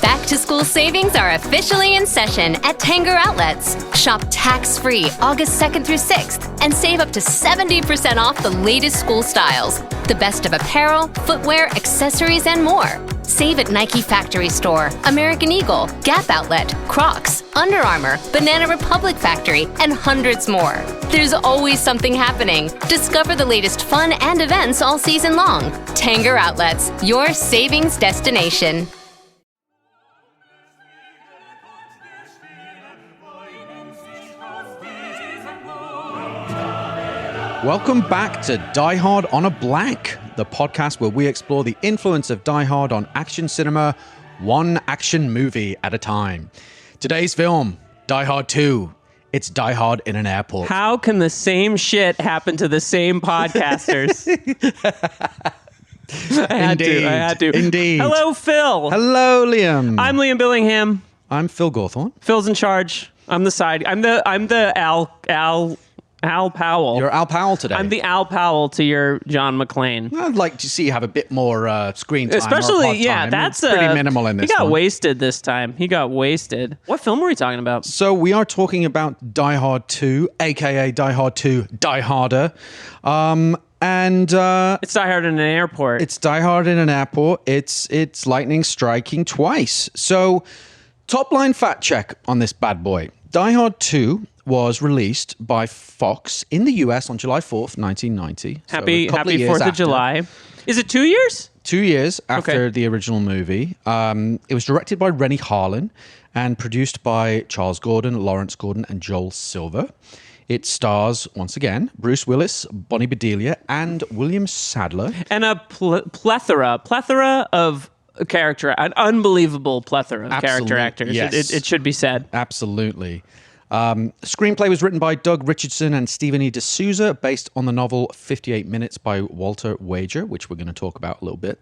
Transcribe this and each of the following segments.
Back to school savings are officially in session at Tanger Outlets. Shop tax-free August 2nd through 6th and save up to 70% off the latest school styles. The best of apparel, footwear, accessories, and more. Save at Nike Factory Store, American Eagle, Gap Outlet, Crocs, Under Armour, Banana Republic Factory, and hundreds more. There's always something happening. Discover the latest fun and events all season long. Tanger Outlets, your savings destination. Welcome back to Die Hard on a Blank, the podcast where we explore the influence of Die Hard on action cinema, one action movie at a time. Today's film, Die Hard 2. It's Die Hard in an airport. How can the same shit happen to the same podcasters? I had to. Indeed. Hello, Phil. Hello, Liam. I'm Liam Billingham. I'm Phil Gawthorne. Phil's in charge. I'm the Al Powell. You're Al Powell today. I'm the Al Powell to your John McClane. I'd like to see you have a bit more screen time. Especially, yeah, that's pretty minimal in this. He got one. wasted this time. He got wasted. What film were we talking about? So we are talking about Die Hard 2, aka Die Hard 2, Die Harder. It's Die Hard in an airport. It's Die Hard in an airport. It's lightning striking twice. So, top line fact check on this bad boy. Die Hard 2 was released by Fox in the US on July 4th, 1990. Happy 4th of July. Is it 2 years? 2 years after the original movie. It was directed by Renny Harlin and produced by Charles Gordon, Lawrence Gordon, and Joel Silver. It stars, once again, Bruce Willis, Bonnie Bedelia, and William Sadler. And a plethora of an unbelievable plethora of character actors. Yes. It should be said. Absolutely. Screenplay was written by Doug Richardson and Stephen E. D'Souza, based on the novel 58 Minutes by Walter Wager, which we're going to talk about a little bit.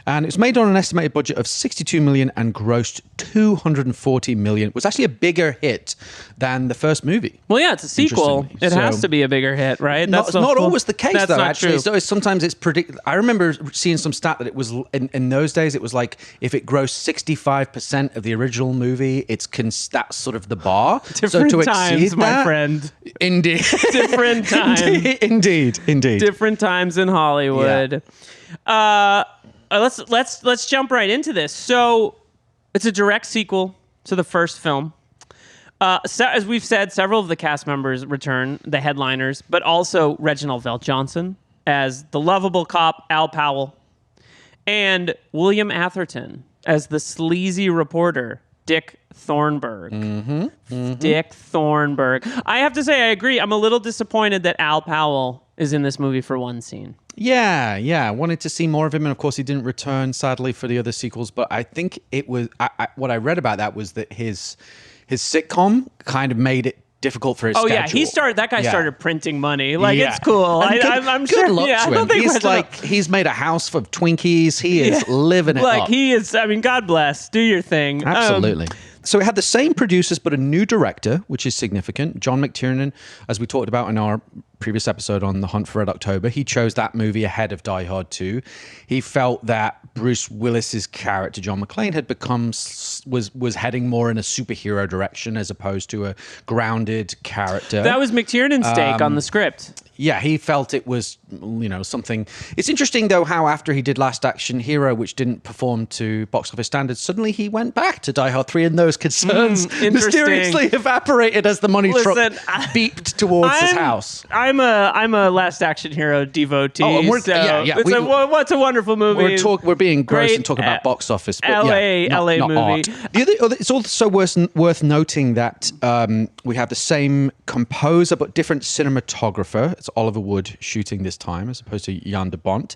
And it was made on an estimated budget of $62 million and grossed $240 million. It was actually a bigger hit than the first movie. Well, yeah, it's a sequel. It has to be a bigger hit, right? That's not always the case, that's though, not actually. True. So sometimes it's I remember seeing some stat that it was, in those days, it was like, if it grossed 65% of the original movie, that's sort of the bar. Different times, my friend. Indeed. Different times. Indeed. Different times in Hollywood. Yeah. Let's jump right into this. So it's a direct sequel to the first film. So, as we've said, several of the cast members return, the headliners, but also Reginald VelJohnson as the lovable cop Al Powell, and William Atherton as the sleazy reporter Dick Thornburg. Dick Thornburg. I have to say, I agree. I'm a little disappointed that Al Powell is in this movie for one scene. Yeah. I wanted to see more of him, and of course he didn't return, sadly, for the other sequels, but I think it was, what I read about that was that his sitcom kind of made it difficult for his schedule. Yeah, that guy started printing money. It's cool. I'm good sure. Luck to him. He's made a house of Twinkies. He is living it up. He is, God bless. Do your thing. Absolutely. So it had the same producers, but a new director, which is significant. John McTiernan, as we talked about in our previous episode on The Hunt for Red October, he chose that movie ahead of Die Hard 2. He felt that Bruce Willis's character, John McClane, had was heading more in a superhero direction as opposed to a grounded character. That was McTiernan's take on the script. Yeah, he felt it was, something. It's interesting, though, how after he did Last Action Hero, which didn't perform to box office standards, suddenly he went back to Die Hard 3, and those concerns mysteriously evaporated as the money truck beeped towards his house. I'm a Last Action Hero devotee. Oh, and what's a wonderful movie. We're being gross and talking about box office, but LA movie. Art. It's also worth noting that we have the same composer but different cinematographer. It's Oliver Wood shooting this time as opposed to Jan de Bont.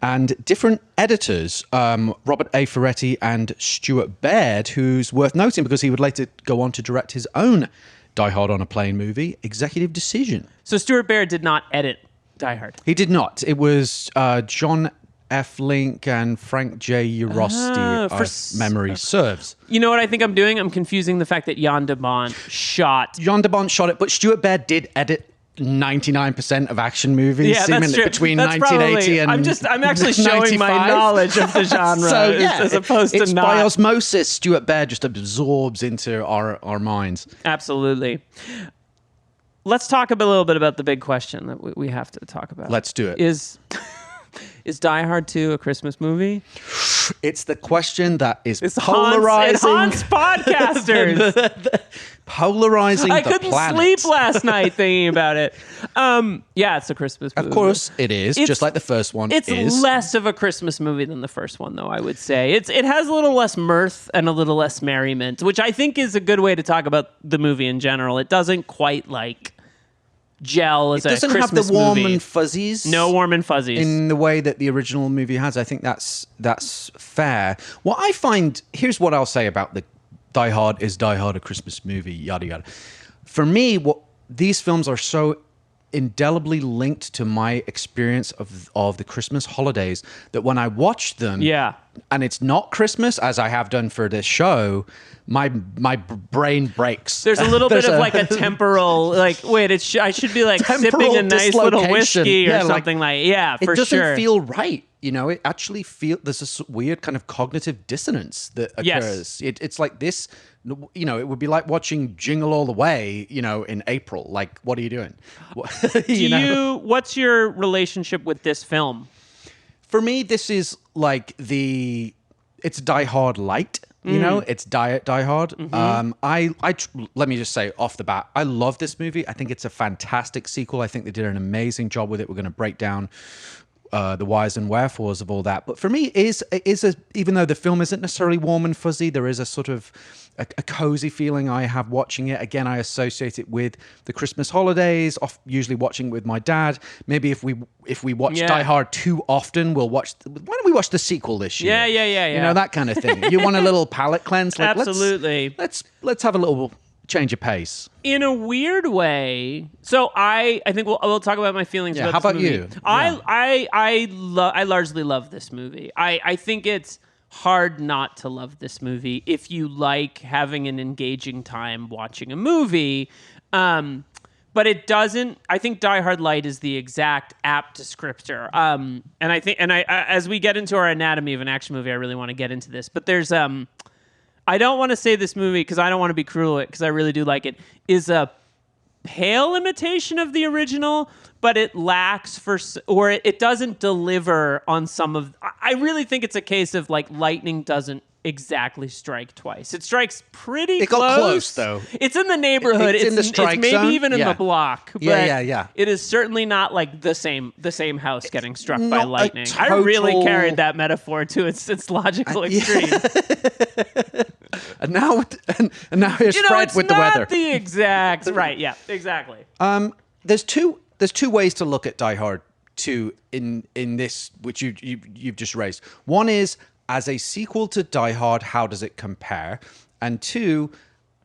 And different editors, Robert A. Ferretti and Stuart Baird, who's worth noting because he would later go on to direct his own Die Hard on a Plane movie, Executive Decision. So Stuart Baird did not edit Die Hard? He did not. It was John F. Link and Frank J. Urosti, if memory serves. You know what I think I'm doing? I'm confusing the fact that Jan de Bont shot. Jan de Bont shot it, but Stuart Baird did edit 99% of action movies, Yeah, that's seemingly true. between That's 1980 probably, and I'm actually showing my 95. knowledge of the genre as opposed it's to by not. osmosis. Stuart Baird just absorbs into our minds. Absolutely. Let's talk a little bit about the big question that we have to talk about. Let's do it. Is Die Hard 2 a Christmas movie? It's the question that is It polarizing. haunts podcasters. Polarizing I the couldn't planet. sleep last night thinking about it. Yeah, it's a Christmas movie. Of course it is, It's- just like the first one It's is. less of a Christmas movie than the first one, though, I would say. It has a little less mirth and a little less merriment, which I think is a good way to talk about the movie in general. It doesn't quite gel as It a doesn't Christmas have the warm movie. and fuzzies. No warm and fuzzies. in the way that the original movie has. I think that's fair. What I find, here's what I'll say about the Die Hard is Die Hard a Christmas movie, yada yada. For me, what these films are so indelibly linked to my experience of the Christmas holidays that when I watch them, Yeah. and it's not Christmas as I have done for this show, my brain breaks. There's a little bit of a- like a temporal, wait, I should be like sipping Temporal a nice little dislocation. whiskey or Yeah, like, something yeah, It for doesn't sure. feel right. It actually there's this weird kind of cognitive dissonance that Yes. occurs. It's like this, it would be like watching Jingle All the Way, in April. Like, what are you doing? What's your relationship with this film? For me, this is like it's Die Hard light. It's Die Hard. Mm-hmm. Let me just say off the bat, I love this movie. I think it's a fantastic sequel. I think they did an amazing job with it. We're going to break down the whys and wherefores of all that. But for me, even though the film isn't necessarily warm and fuzzy, there is a sort of a cozy feeling I have watching it. Again, I associate it with the Christmas holidays, usually watching it with my dad. Maybe if we watch Yeah. Die Hard too often, why don't we watch the sequel this year? Yeah. That kind of thing. You want a little palate cleanse? Like, Absolutely. Let's have a little change of pace. In a weird way, so I think we'll talk about my feelings. Yeah, about how this about movie. you? I largely love this movie. I think it's hard not to love this movie if you like having an engaging time watching a movie. But it doesn't. I think Die Hard Light is the exact apt descriptor. And I think, as we get into our anatomy of an action movie, I really want to get into this. But there's I don't want to say this movie because I don't want to be cruel because I really do like it, is a pale imitation of the original, but it lacks it doesn't deliver on some of. I really think it's a case of like lightning doesn't exactly strike twice. It strikes pretty It close. got close, though. It's in the neighborhood. It's in the strike maybe zone. even in Yeah. the block. But Yeah. It is certainly not like the same house getting struck by not a lightning. I really total- carried that metaphor to its logical extreme. And now here's Fred it's with the not weather. the exact right. Yeah, exactly. There's two ways to look at Die Hard 2 in this, which you've just raised. One is as a sequel to Die Hard, how does it compare? And two,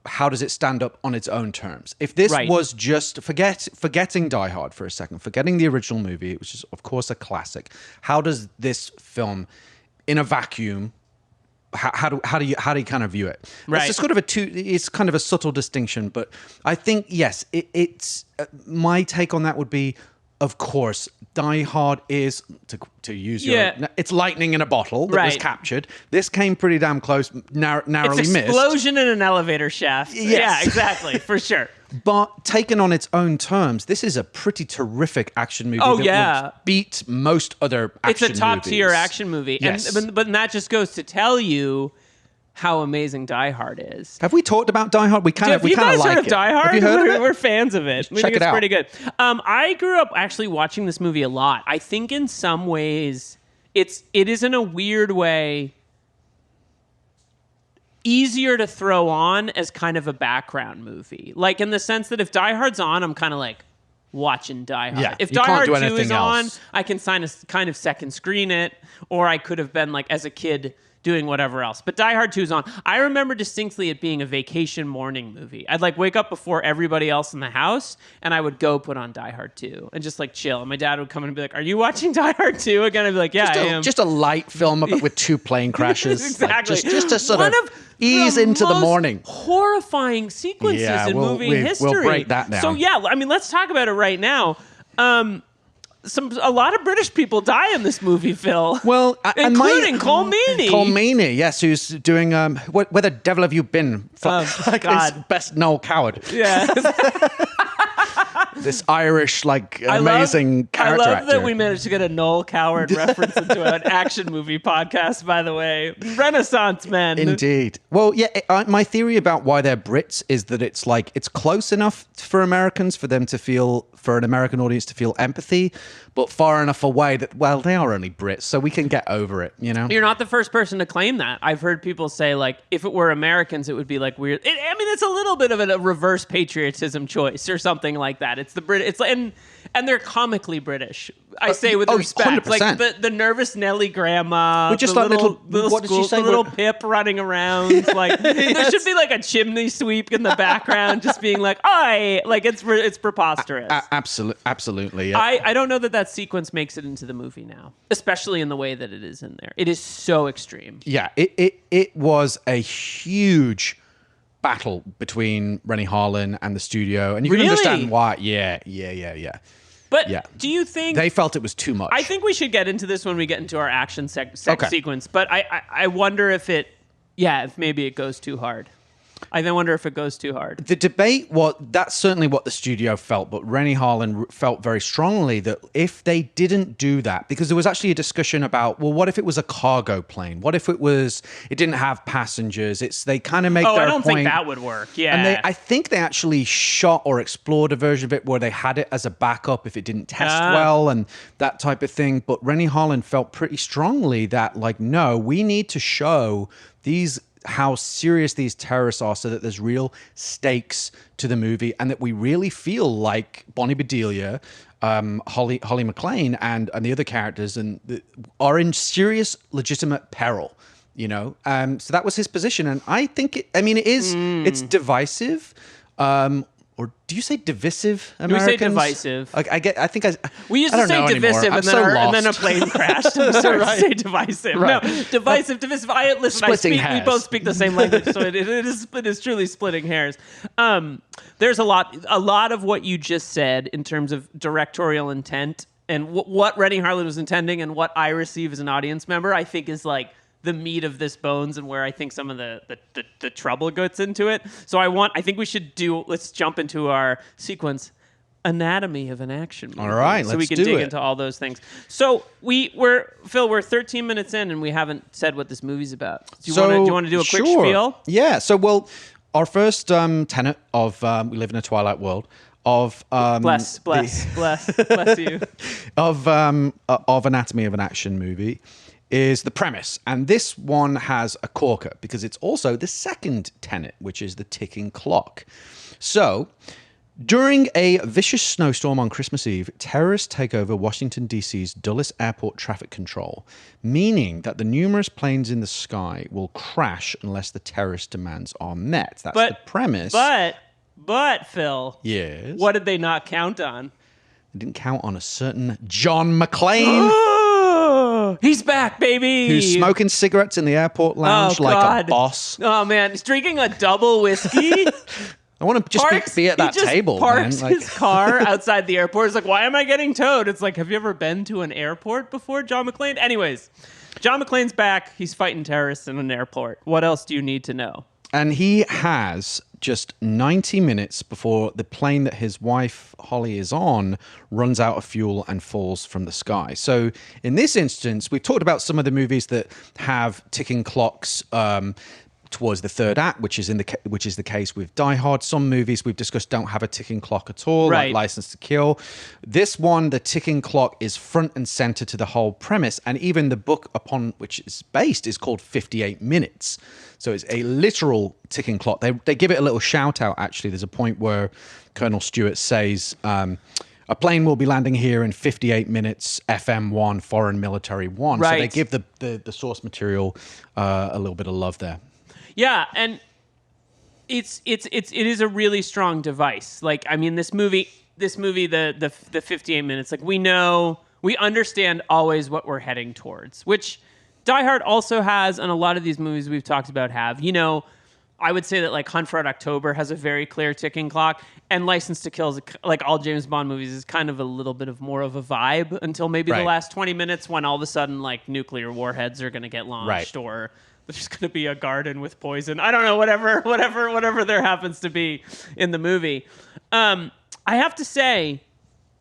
how does it stand up on its own terms? If this Right. was just forgetting Die Hard for a second, forgetting the original movie, which is of course a classic, how does this film, in a vacuum, how do you kind of view it? Right. It's it's kind of a subtle distinction, but I think yes, it's my take on that would be, of course, Die Hard is to use it's lightning in a bottle that was Right. captured. This came pretty damn close, narrowly It's missed. explosion in an elevator shaft. Yes. Yeah, exactly, for sure. But taken on its own terms, this is a pretty terrific action movie. Oh, that yeah. would beat most other It's action a top movies. tier action movie, Yes. but that just goes to tell you how amazing Die Hard is. Have we talked about Die Hard? We kind Have of you guys like heard of it. Die Hard? Have you heard of it? We're fans of it. We Check think it it's out. pretty good. I grew up actually watching this movie a lot. I think in some ways it is in a weird way easier to throw on as kind of a background movie. Like in the sense that if Die Hard's on, I'm kind of like watching Die Hard. Yeah, If you Die can't Hard do 2 is anything on, else. I can kind of second screen it, or I could have been like as a kid doing whatever else. But Die Hard 2 is on. I remember distinctly it being a vacation morning movie. I'd like wake up before everybody else in the house and I would go put on Die Hard 2 and just like chill. And my dad would come in and be like, "Are you watching Die Hard 2 again?" I'd be like, "Yeah, I am." Just a light film with two plane crashes. Exactly. Like, just a sort one of Ease into the most morning. horrifying sequences Yeah, in movie history. we'll break that down. So yeah, I mean, let's talk about it right now. A lot of British people die in this movie, Phil. Well, including Cole Meany. Cole Meany, yes, who's doing Where the Devil Have You Been? God. Best Noel Coward. Yeah. This Irish, amazing character I love actor. that we managed to get a Noel Coward reference into an action movie podcast, by the way. Renaissance men. Indeed. Well, yeah, my theory about why they're Brits is that it's close enough for Americans for an American audience to feel empathy, but far enough away that, well, they are only Brits, so we can get over it, you know? You're not the first person to claim that. I've heard people say, if it were Americans, it would be, weird. It's a little bit of a reverse patriotism choice or something like that. It's the Brit. And they're comically British. I say with respect. 100%. The nervous Nelly grandma. We're just the little school, what did she say? The little Pip running around. There should be a chimney sweep in the background, just being "Oi!" It's preposterous. Absolutely. Yeah. I don't know that sequence makes it into the movie now, especially in the way that it is in there. It is so extreme. Yeah, it was a huge battle between Rennie Harlin and the studio, and you can understand why. Yeah. But Yeah. do you think They felt it was too much. I think we should get into this when we get into our action sequence. But I wonder if if maybe it goes too hard. I wonder if it goes too hard. The debate that's certainly what the studio felt, but Rennie Harlin felt very strongly that if they didn't do that, because there was actually a discussion about, well, what if it was a cargo plane? What if it didn't have passengers? They kind of make their point. I don't think that would work. Yeah. And I think they actually shot or explored a version of it where they had it as a backup if it didn't test well and that type of thing. But Rennie Harlin felt pretty strongly that, no, we need to show how serious these terrorists are so that there's real stakes to the movie and that we really feel like Bonnie Bedelia, Holly McClane and the other characters are in serious, legitimate peril, you know? So that was his position. And I think it's divisive. Or do you say divisive, Americans? We say divisive. We used to say divisive, and then a plane crashed, and we started to say divisive. Right. No, divisive. We both speak the same language, so it is truly splitting hairs. There's a lot of what you just said in terms of directorial intent and what Rennie Harlin was intending, and what I receive as an audience member. I think is the meat of this bones and where I think some of the trouble gets into it. So I think we should let's jump into our sequence, anatomy of an action movie. All right, so we can dig into all those things. So we're 13 minutes in and we haven't said what this movie's about. Do you want to do a quick spiel? Yeah. So our first tenet of we live in a twilight world of bless you of anatomy of an action movie is the premise. And this one has a corker because it's also the second tenet, which is the ticking clock. So, during a vicious snowstorm on Christmas Eve, terrorists take over Washington, D.C.'s Dulles Airport traffic control, meaning that the numerous planes in the sky will crash unless the terrorist demands are met. That's the premise. But, Phil. Yes? What did they not count on? They didn't count on a certain John McClane. He's back, baby. Who's smoking cigarettes in the airport lounge like a boss. Oh, man. He's drinking a double whiskey. I want to just be at that table. He parks his car outside the airport. He's like, why am I getting towed? It's like, have you ever been to an airport before, John McClane? Anyways, John McClane's back. He's fighting terrorists in an airport. What else do you need to know? And he has just 90 minutes before the plane that his wife, Holly, is on runs out of fuel and falls from the sky. So in this instance, we've talked about some of the movies that have ticking clocks towards the third act, which is the case with Die Hard. Some movies we've discussed don't have a ticking clock at all, like License to Kill. This one, the ticking clock is front and center to the whole premise, and even the book upon which it's based is called 58 Minutes. So it's a literal ticking clock. They give it a little shout out, actually. There's a point where Colonel Stewart says, a plane will be landing here in 58 minutes, FM 1, Foreign Military 1. Right. So they give the source material a little bit of love there. Yeah, and it is a really strong device. Like, I mean, this movie, the 58 minutes, like we understand always what we're heading towards, which Die Hard also has, and a lot of these movies we've talked about have, I would say that like Hunt for Red October has a very clear ticking clock, and License to Kill, like all James Bond movies, is kind of a little bit of more of a vibe until maybe the last 20 minutes when all of a sudden like nuclear warheads are going to get launched or there's going to be a garden with poison. I don't know, whatever there happens to be in the movie. I have to say,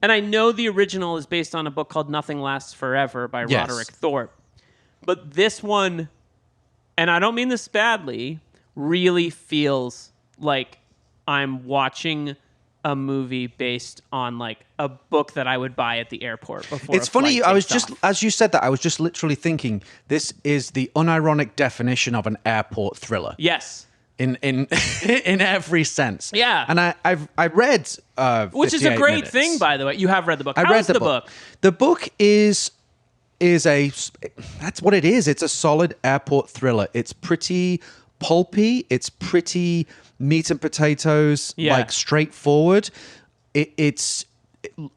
and I know the original is based on a book called Nothing Lasts Forever by Roderick Thorpe, but this one, and I don't mean this badly, really feels like I'm watching a movie based on like a book that I would buy at the airport before. It's funny. I was just, as you said that, I was just literally thinking this is the unironic definition of an airport thriller. Yes. In in every sense. Yeah. And I read which is a great minutes. thing, by the way. You have read the book. I read the book. The book is that's what it is. It's a solid airport thriller. It's pretty pulpy. It's pretty meat and potatoes, like straightforward. I think it's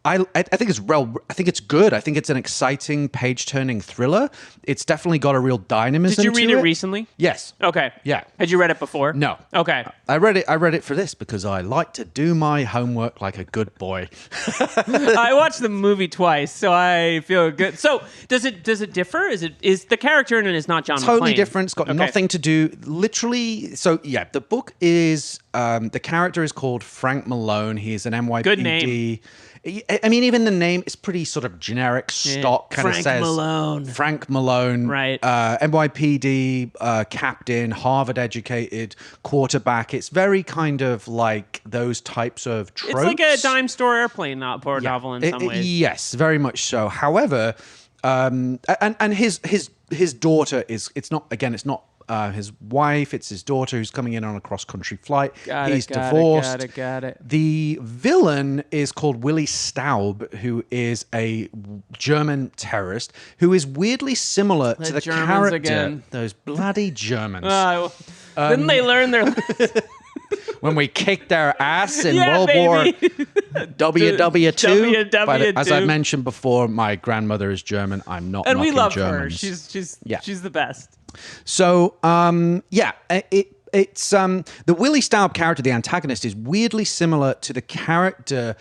I think it's good. I think it's an exciting page-turning thriller. It's definitely got a real dynamism. Did you read to it recently? Yes. Okay. Yeah. Had you read it before? No. Okay. I read it for this because I like to do my homework like a good boy. I watched the movie twice, so I feel good. So does it differ? Is the character in it is not John McClane? Totally different. It's got nothing to do. Literally. So yeah, the book is the character is called Frank Malone. He's an NYPD. Good name. I mean, even the name is pretty sort of generic, stock, kind of says Frank Malone, right? NYPD captain, Harvard-educated quarterback. It's very kind of like those types of tropes. It's like a dime store airplane novel in some ways. Yes, very much so. However, and his daughter is. It's not his wife, it's his daughter who's coming in on a cross-country flight. He's divorced. Got it. The villain is called Willie Staub, who is a German terrorist who is weirdly similar to the Germans character. again. Those bloody Germans. Didn't they learn their... When we kicked their ass in Yeah, World baby. War WW2. WW2. But as I mentioned before, my grandmother is German. I'm not And we knocking love Germans. her. She's the best. So, it's the Willie Staub character, the antagonist, is weirdly similar to the character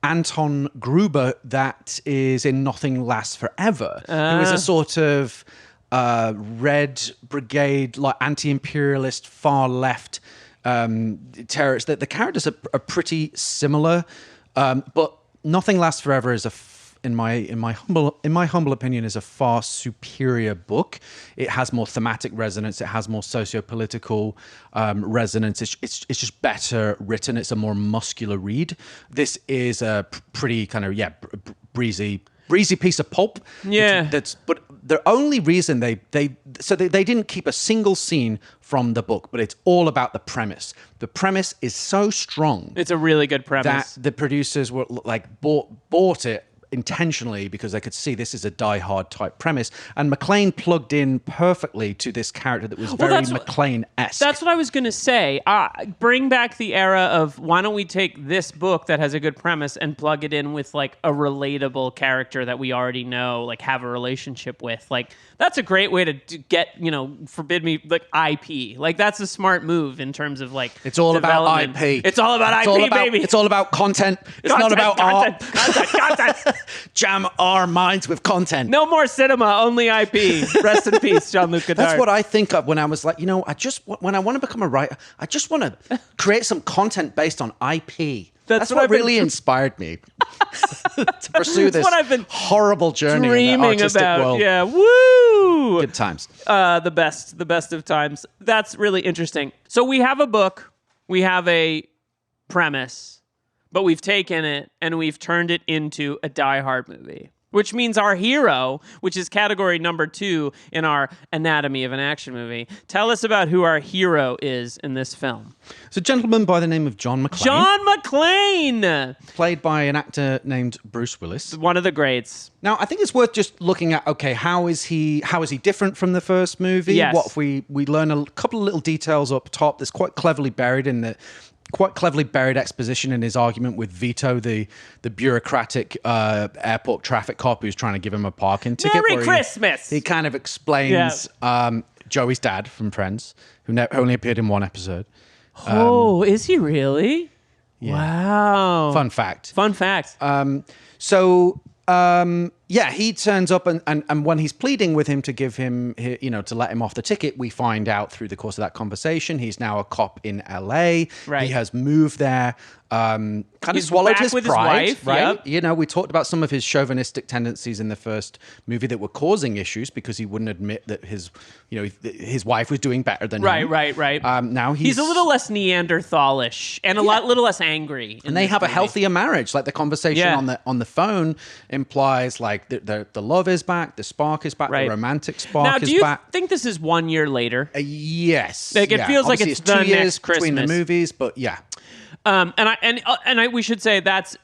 Anton Gruber that is in Nothing Lasts Forever, who is a sort of Red Brigade, like anti-imperialist, far left terrorist. The characters are pretty similar, but Nothing Lasts Forever is in my humble opinion, is a far superior book. It has more thematic resonance. It has more socio-political resonance. It's just better written. It's a more muscular read. This is a pretty kind of breezy piece of pulp. Yeah. But the only reason they didn't keep a single scene from the book, but it's all about the premise. The premise is so strong. It's a really good premise. That the producers were like bought it intentionally because they could see this is a Die Hard type premise, and McClane plugged in perfectly to this character that was very McClane-esque. That's what I was going to say. Bring back the era of why don't we take this book that has a good premise and plug it in with like a relatable character that we already know, like have a relationship with. Like that's a great way to get, forbid me, like IP. Like that's a smart move in terms of like it's all about IP. It's all about IP, baby. It's all about content. It's not about art. Content. Jam our minds with content. No more cinema, only IP. Rest in peace, Jean-Luc Godard. That's what I think of when I was like, when I want to become a writer, I just want to create some content based on IP. That's what really inspired me to pursue this horrible journey in the artistic world. Yeah, woo! Good times. The best of times. That's really interesting. So we have a book, we have a premise, but we've taken it and we've turned it into a Die Hard movie, which means our hero, which is category number 2 in our anatomy of an action movie. Tell us about who our hero is in this film. It's a gentleman by the name of John McClane. John McClane! Played by an actor named Bruce Willis. One of the greats. Now, I think it's worth just looking at, okay, how is he different from the first movie? Yes. What if we learn a couple of little details up top that's quite cleverly buried in the quite cleverly buried exposition in his argument with Vito, the bureaucratic airport traffic cop who's trying to give him a parking ticket. Merry Christmas! He kind of explains Joey's dad from Friends, who only appeared in one episode. Is he really? Yeah. Wow. Fun fact. Fun fact. He turns up and when he's pleading with him to give him, to let him off the ticket, we find out through the course of that conversation, he's now a cop in LA. Right. He has moved there, kind of He's swallowed back his with his pride, wife, right? yep. We talked about some of his chauvinistic tendencies in the first movie that were causing issues because he wouldn't admit that his wife was doing better than him. Right. Now he's a little less Neanderthalish and little less angry. And they have a healthier marriage. Like the conversation on the phone implies like the love is back, the spark is back, the romantic spark is back. Now, do you think this is 1 year later? Yes. Like it feels like Obviously, it's the 2 years next Christmas between the movies, but yeah. We should say that's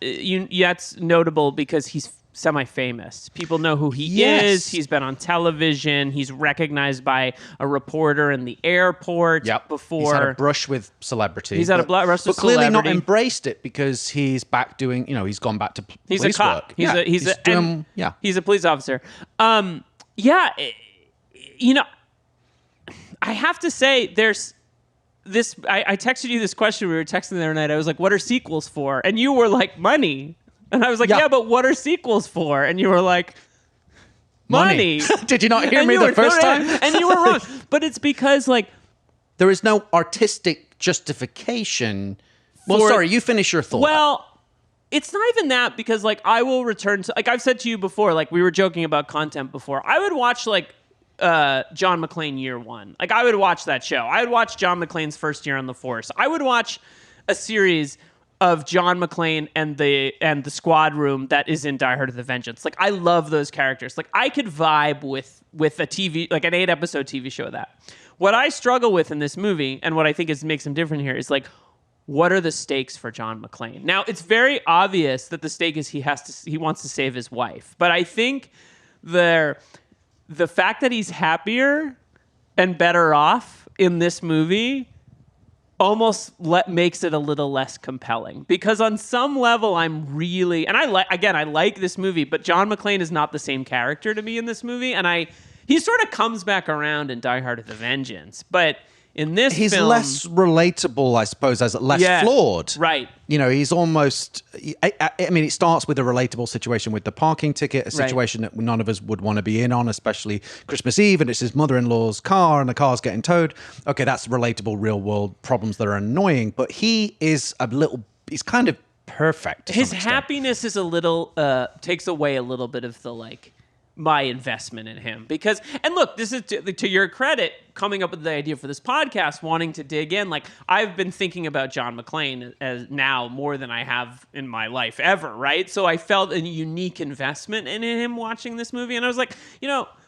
notable because he's semi-famous. People know who he is. He's been on television. He's recognized by a reporter in the airport before. He's had a brush with celebrity. He's had a brush with but celebrity. clearly not embraced it because he's back doing, he's gone back to police He's a cop. work. He's a police officer. I have to say there's this. I texted you this question. We were texting the other night. I was like, what are sequels for? And you were like, money. And I was like, yeah, but what are sequels for? And you were like, money. Did you not hear me the first time? And you were wrong. But it's because there is no artistic justification. Well, sorry, you finish your thought. Well, it's not even that because I will return to, I've said to you before, we were joking about content before. I would watch John McClane Year One. I would watch that show. I would watch John McClane's first year on the force. I would watch a series of John McClane and the squad room that is in Die Hard with a Vengeance. I love those characters. I could vibe with a TV, an 8-episode TV show of that. What I struggle with in this movie, and what I think makes him different here, is what are the stakes for John McClane? Now, it's very obvious that the stake is he wants to save his wife. But I think the fact that he's happier and better off in this movie almost makes it a little less compelling, because on some level I'm really, and I like this movie, but John McClane is not the same character to me in this movie, and he sort of comes back around in Die Hard with a Vengeance, but in this he's film, less relatable, I suppose, as less flawed. Right. He's almost, it starts with a relatable situation with the parking ticket, a situation that none of us would want to be in on, especially Christmas Eve, and it's his mother-in-law's car and the car's getting towed. Okay, that's relatable real world problems that are annoying, but he's kind of perfect. His happiness is a little, takes away a little bit of the my investment in him, because, and look, this is to your credit, coming up with the idea for this podcast, wanting to dig in. I've been thinking about John McClane as now more than I have in my life ever, right? So I felt a unique investment in him watching this movie, and I was like,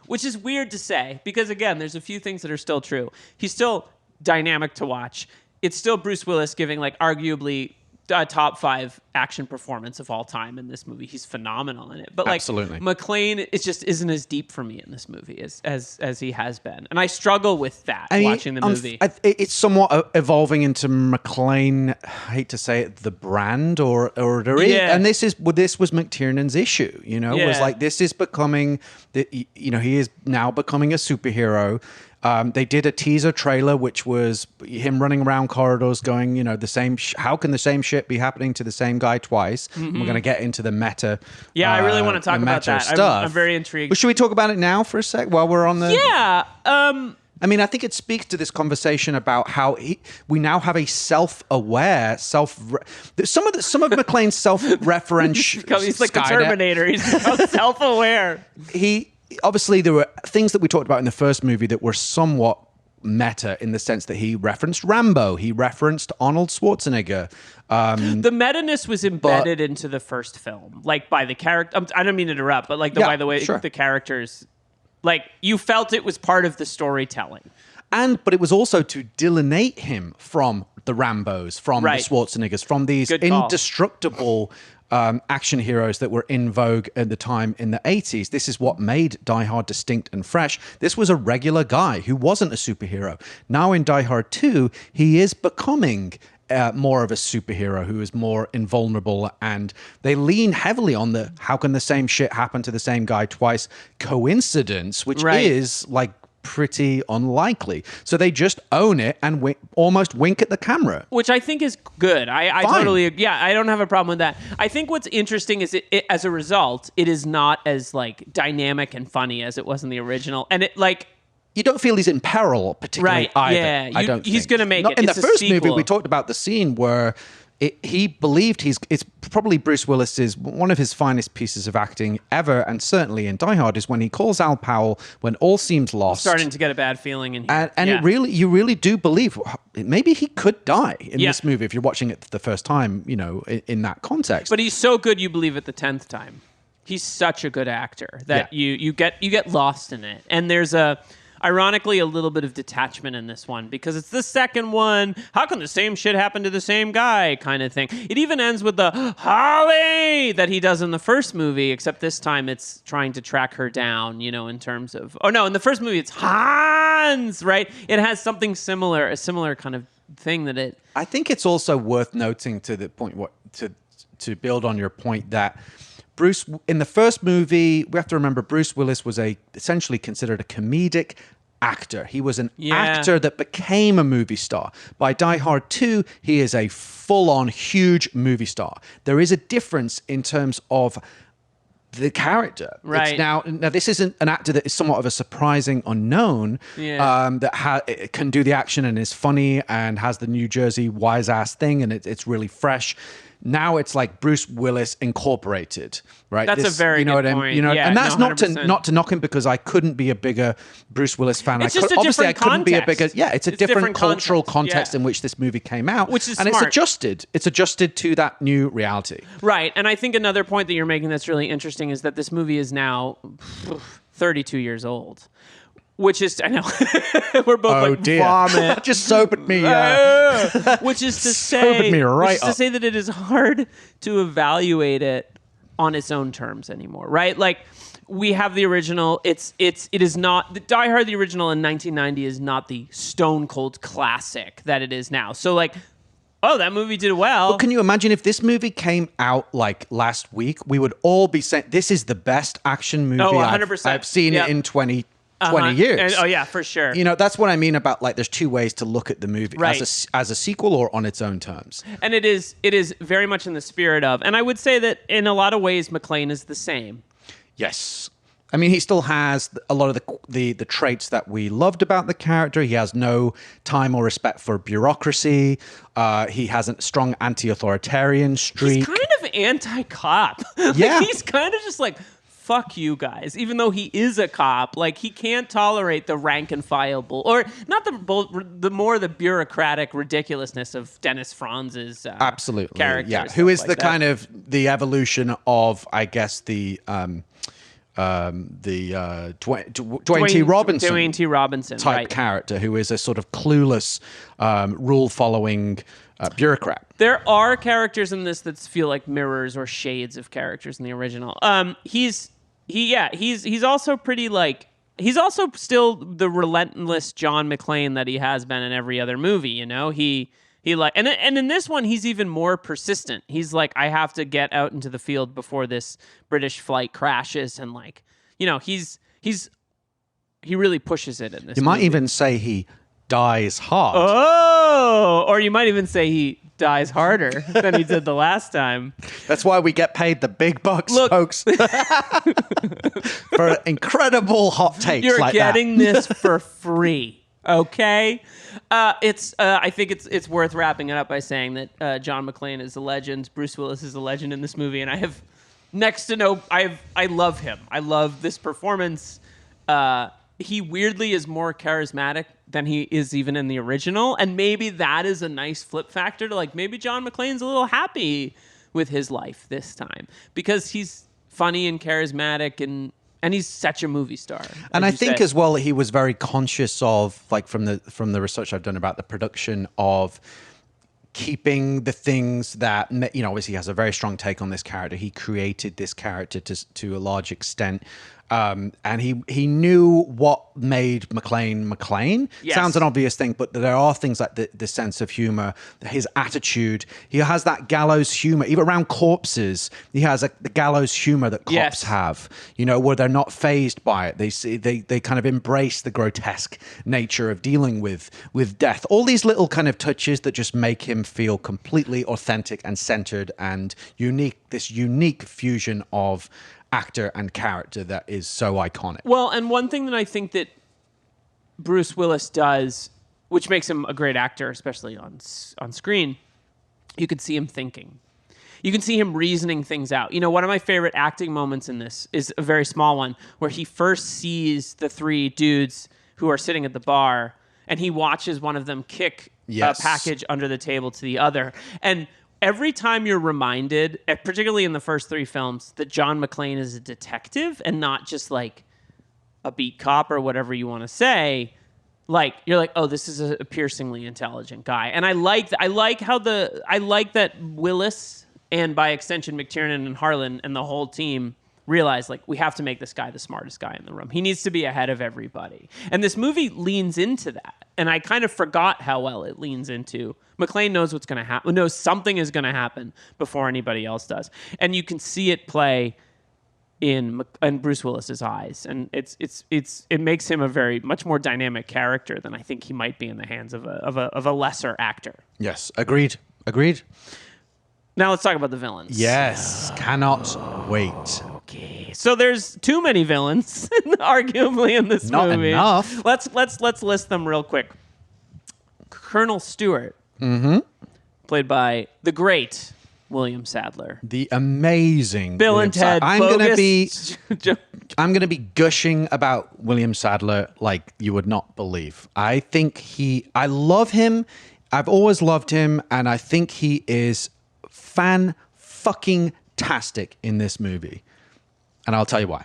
which is weird to say, because again, there's a few things that are still true. He's still dynamic to watch. It's still Bruce Willis giving arguably a top 5 action performance of all time in this movie. He's phenomenal in it. But absolutely, McClane, it just isn't as deep for me in this movie as he has been. And I struggle with that watching the movie. It's somewhat evolving into McClane, I hate to say it, the brand or and this was McTiernan's issue, was this is becoming he is now becoming a superhero. They did a teaser trailer, which was him running around corridors going, the same, how can the same shit be happening to the same guy twice? Mm-hmm. We're going to get into the meta. Yeah, I really want to talk about that. I'm very intrigued. But should we talk about it now for a sec while we're on the... Yeah. I think it speaks to this conversation about how we now have a self-aware, some of McClane's self-referential... He's like the Terminator. He's self-aware. Obviously, there were things that we talked about in the first movie that were somewhat meta in the sense that he referenced Rambo, he referenced Arnold Schwarzenegger. The meta-ness was embedded into the first film, by the character. I don't mean to interrupt, but by the way, the characters, you felt it was part of the storytelling. But it was also to delineate him from the Rambos, from the Schwarzeneggers, from these indestructible action heroes that were in vogue at the time in the 80s. This is what made Die Hard distinct and fresh. This was a regular guy who wasn't a superhero. Now in Die Hard 2, he is becoming more of a superhero who is more invulnerable, and they lean heavily on the how can the same shit happen to the same guy twice coincidence, which is like pretty unlikely. So they just own it and almost wink at the camera, which I think is good. I totally, I don't have a problem with that. I think what's interesting is it as a result, it is not as like dynamic and funny as it was in the original, and it like. You don't feel he's in peril particularly either. Yeah, I don't. He's going to make it. In It's the first a sequel. movie, we talked about the scene where he believed it's probably Bruce Willis's one of his finest pieces of acting ever, and certainly in Die Hard is when he calls Al Powell when all seems lost. Starting to get a bad feeling in here. And you really do believe maybe he could die in this movie if you're watching it the first time, in that context. But he's so good you believe it the 10th time. He's such a good actor that you get lost in it. And there's ironically a little bit of detachment in this one because it's the second one. How can the same shit happen to the same guy kind of thing? It even ends with the Holly that he does in the first movie, except this time it's trying to track her down, in terms of... Oh, no, in the first movie it's Hans, right? It has something similar, a similar kind of thing that it... I think it's also worth noting to the point, to build on your point that Bruce, in the first movie, we have to remember Bruce Willis was essentially considered a comedic actor. He was an actor that became a movie star. By Die Hard 2, he is a full-on huge movie star. There is a difference in terms of the character. Right. It's now, this isn't an actor that is somewhat of a surprising unknown that can do the action and is funny and has the New Jersey wise-ass thing, and it's really fresh. Now it's like Bruce Willis Incorporated, right? That's a very good point. And that's not 100%. not to knock him because I couldn't be a bigger Bruce Willis fan. It's just a obviously I different couldn't be a context. bigger. Yeah, it's a different cultural context Yeah. in which this movie came out, Which is and smart. it's adjusted. It's adjusted to that new reality. Right. And I think another point that you're making that's really interesting is that this movie is now 32 years old. Which is, I know, we're both vomit. Just sobered me. Which is to Sobered me right up. say that it is hard to evaluate it on its own terms anymore, right? Like, we have the original. It is not the Die Hard. The original in 1990 is not the stone cold classic that it is now. So, like, oh, that movie did well. But can you imagine if this movie came out like last week? We would all be saying this is the best action movie 100%. I've seen it in 20 years. And, for sure. That's what I mean about like there's two ways to look at the movie, Right. as a sequel or on its own terms. And it is very much in the spirit of, and I would say that in a lot of ways, McClane is the same. Yes. I mean, he still has a lot of the traits that we loved about the character. He has no time or respect for bureaucracy. He has a strong anti-authoritarian streak. He's kind of anti-cop. Yeah. He's kind of just like, fuck you guys. Even though he is a cop, like he can't tolerate the rank and file or not the bureaucratic ridiculousness of Dennis Franz's absolutely character. Yeah, who is like the that. kind of the evolution of, I guess, the Dwayne T. Robinson. Dwayne T. Robinson type right. character who is a sort of clueless, rule-following bureaucrat. There are characters in this that feel like mirrors or shades of characters in the original. He's also pretty like he's also still the relentless John McClane that he has been in every other movie. He like and in this one he's even more persistent. He's like, I have to get out into the field before this British flight crashes, and like he really pushes it in this. You might movie. even say he dies hard. Oh, or you might even say he dies harder than he did the last time. That's why we get paid the big bucks, folks, for incredible hot takes. You're like getting this for free, okay? I think it's worth wrapping it up by saying that John McClane is a legend. Bruce Willis is a legend in this movie, and I have next to no. I love him. I love this performance. He weirdly is more charismatic than he is even in the original, and maybe that is a nice flip factor to like maybe John McClane's a little happy with his life this time because he's funny and charismatic and he's such a movie star. And I think as well he was very conscious of, like, from the research I've done about the production, of keeping the things that, obviously he has a very strong take on this character. He created this character to a large extent And he knew what made McClane McClane. Yes. Sounds an obvious thing, but there are things like the sense of humor, his attitude. He has that gallows humor. Even around corpses, he has the gallows humor that cops have, where they're not fazed by it. They kind of embrace the grotesque nature of dealing with death. All these little kind of touches that just make him feel completely authentic and centered and unique. This unique fusion of actor and character that is so iconic. Well, and one thing that I think that Bruce Willis does, which makes him a great actor, especially on screen, you can see him thinking. You can see him reasoning things out. One of my favorite acting moments in this is a very small one where he first sees the three dudes who are sitting at the bar and he watches one of them kick a package under the table to the other. And every time you're reminded, particularly in the first three films, that John McClane is a detective and not just like a beat cop or whatever you want to say, you're like, oh, this is a piercingly intelligent guy. And I like that Willis and by extension McTiernan and Harlan and the whole team realize we have to make this guy the smartest guy in the room. He needs to be ahead of everybody. And this movie leans into that. And I kind of forgot how well it leans into. McClane knows what's going to happen, knows something is going to happen before anybody else does. And you can see it play in Bruce Willis's eyes. And it makes him a very much more dynamic character than I think he might be in the hands of a lesser actor. Yes, agreed. Now let's talk about the villains. Yes, cannot wait. Okay, so there's too many villains, arguably, in this movie. Not enough. Let's list them real quick. Colonel Stewart, played by the great William Sadler. The amazing Bill William and Ted. I'm gonna be gushing about William Sadler like you would not believe. I love him. I've always loved him, and I think he is fan-fucking-tastic in this movie. And I'll tell you why.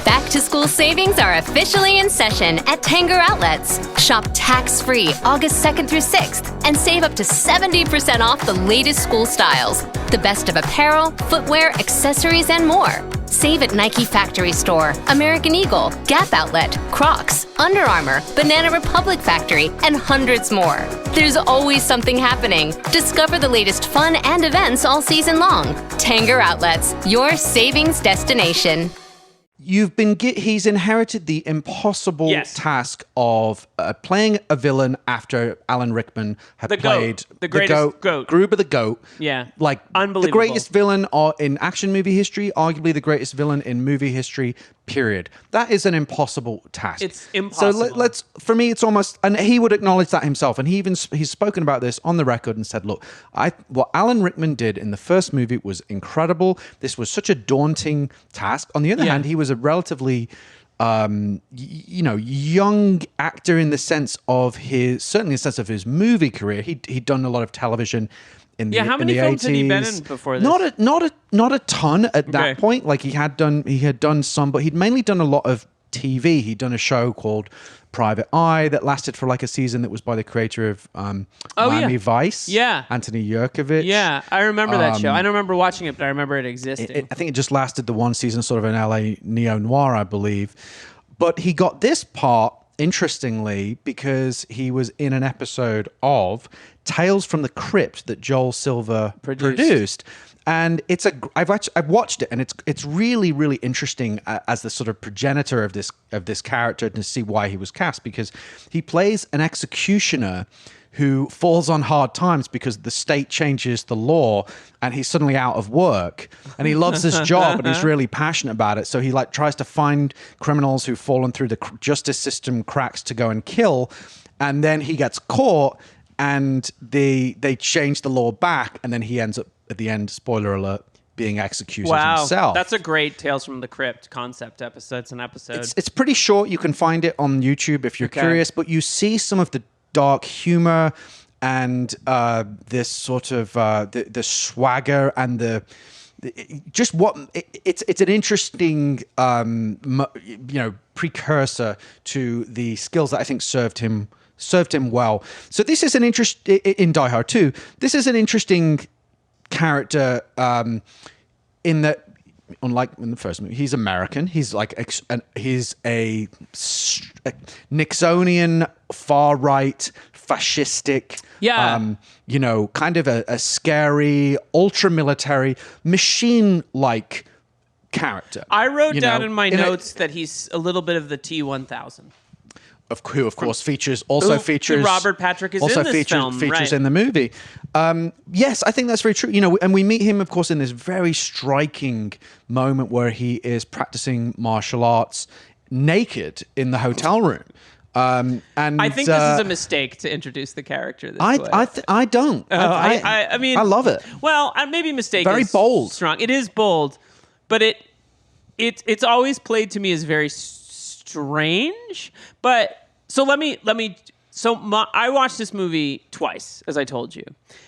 Back to school savings are officially in session at Tanger Outlets. Shop tax-free August 2nd through 6th and save up to 70% off the latest school styles. The best of apparel, footwear, accessories, and more. Save at Nike Factory Store, American Eagle, Gap Outlet, Crocs, Under Armour, Banana Republic Factory, and hundreds more. There's always something happening. Discover the latest fun and events all season long. Tanger Outlets, your savings destination. He's inherited the impossible task of playing a villain after Alan Rickman had played the greatest goat. Gruber the Goat. Yeah, unbelievable. The greatest villain in action movie history, arguably the greatest villain in movie history. Period. That is an impossible task. It's impossible. So for me, it's almost, and he would acknowledge that himself. And he's spoken about this on the record and said, "Look, what Alan Rickman did in the first movie was incredible. This was such a daunting task. On the other hand, he was a relatively, young actor in the sense of his movie career. He'd done a lot of television." How many films had he been in before this? Not a ton at that point. He had done some, but he'd mainly done a lot of TV. He'd done a show called Private Eye that lasted for a season that was by the creator of Miami Vice. Yeah. Anthony Yerkovich. Yeah, I remember that show. I don't remember watching it, but I remember it existing. I think it just lasted the one season, sort of an LA neo-noir, I believe. But he got this part, interestingly, because he was in an episode of Tales from the Crypt that Joel Silver produced. And I've watched it, and it's really, really interesting as the sort of progenitor of this character to see why he was cast, because he plays an executioner who falls on hard times because the state changes the law and he's suddenly out of work, and he loves his job and he's really passionate about it. So he tries to find criminals who've fallen through the justice system cracks to go and kill. And then he gets caught and they change the law back. And then he ends up at the end, spoiler alert, being executed himself. That's a great Tales from the Crypt concept episode. It's an episode. It's pretty short. You can find it on YouTube if you're curious, but you see some of the dark humor and this sort of the swagger and it's an interesting precursor to the skills that I think served him well. So this is an interest in Die Hard 2. This is an interesting character in that unlike in the first movie, he's American. He's like he's a Nixonian, far right, fascistic. Yeah. Kind of a scary, ultra military, machine like character. I wrote down in my notes that he's a little bit of the T-1000. Who of course features Robert Patrick is also in this film, features right. in the movie. Yes, I think that's very true. And we meet him, of course, in this very striking moment where he is practicing martial arts naked in the hotel room. And I think this is a mistake to introduce the character this way. I don't. I mean, I love it. Well, maybe mistake. Very is bold. Strong. It is bold, but it's always played to me as very strange. But so let me. I watched this movie twice, as I told you,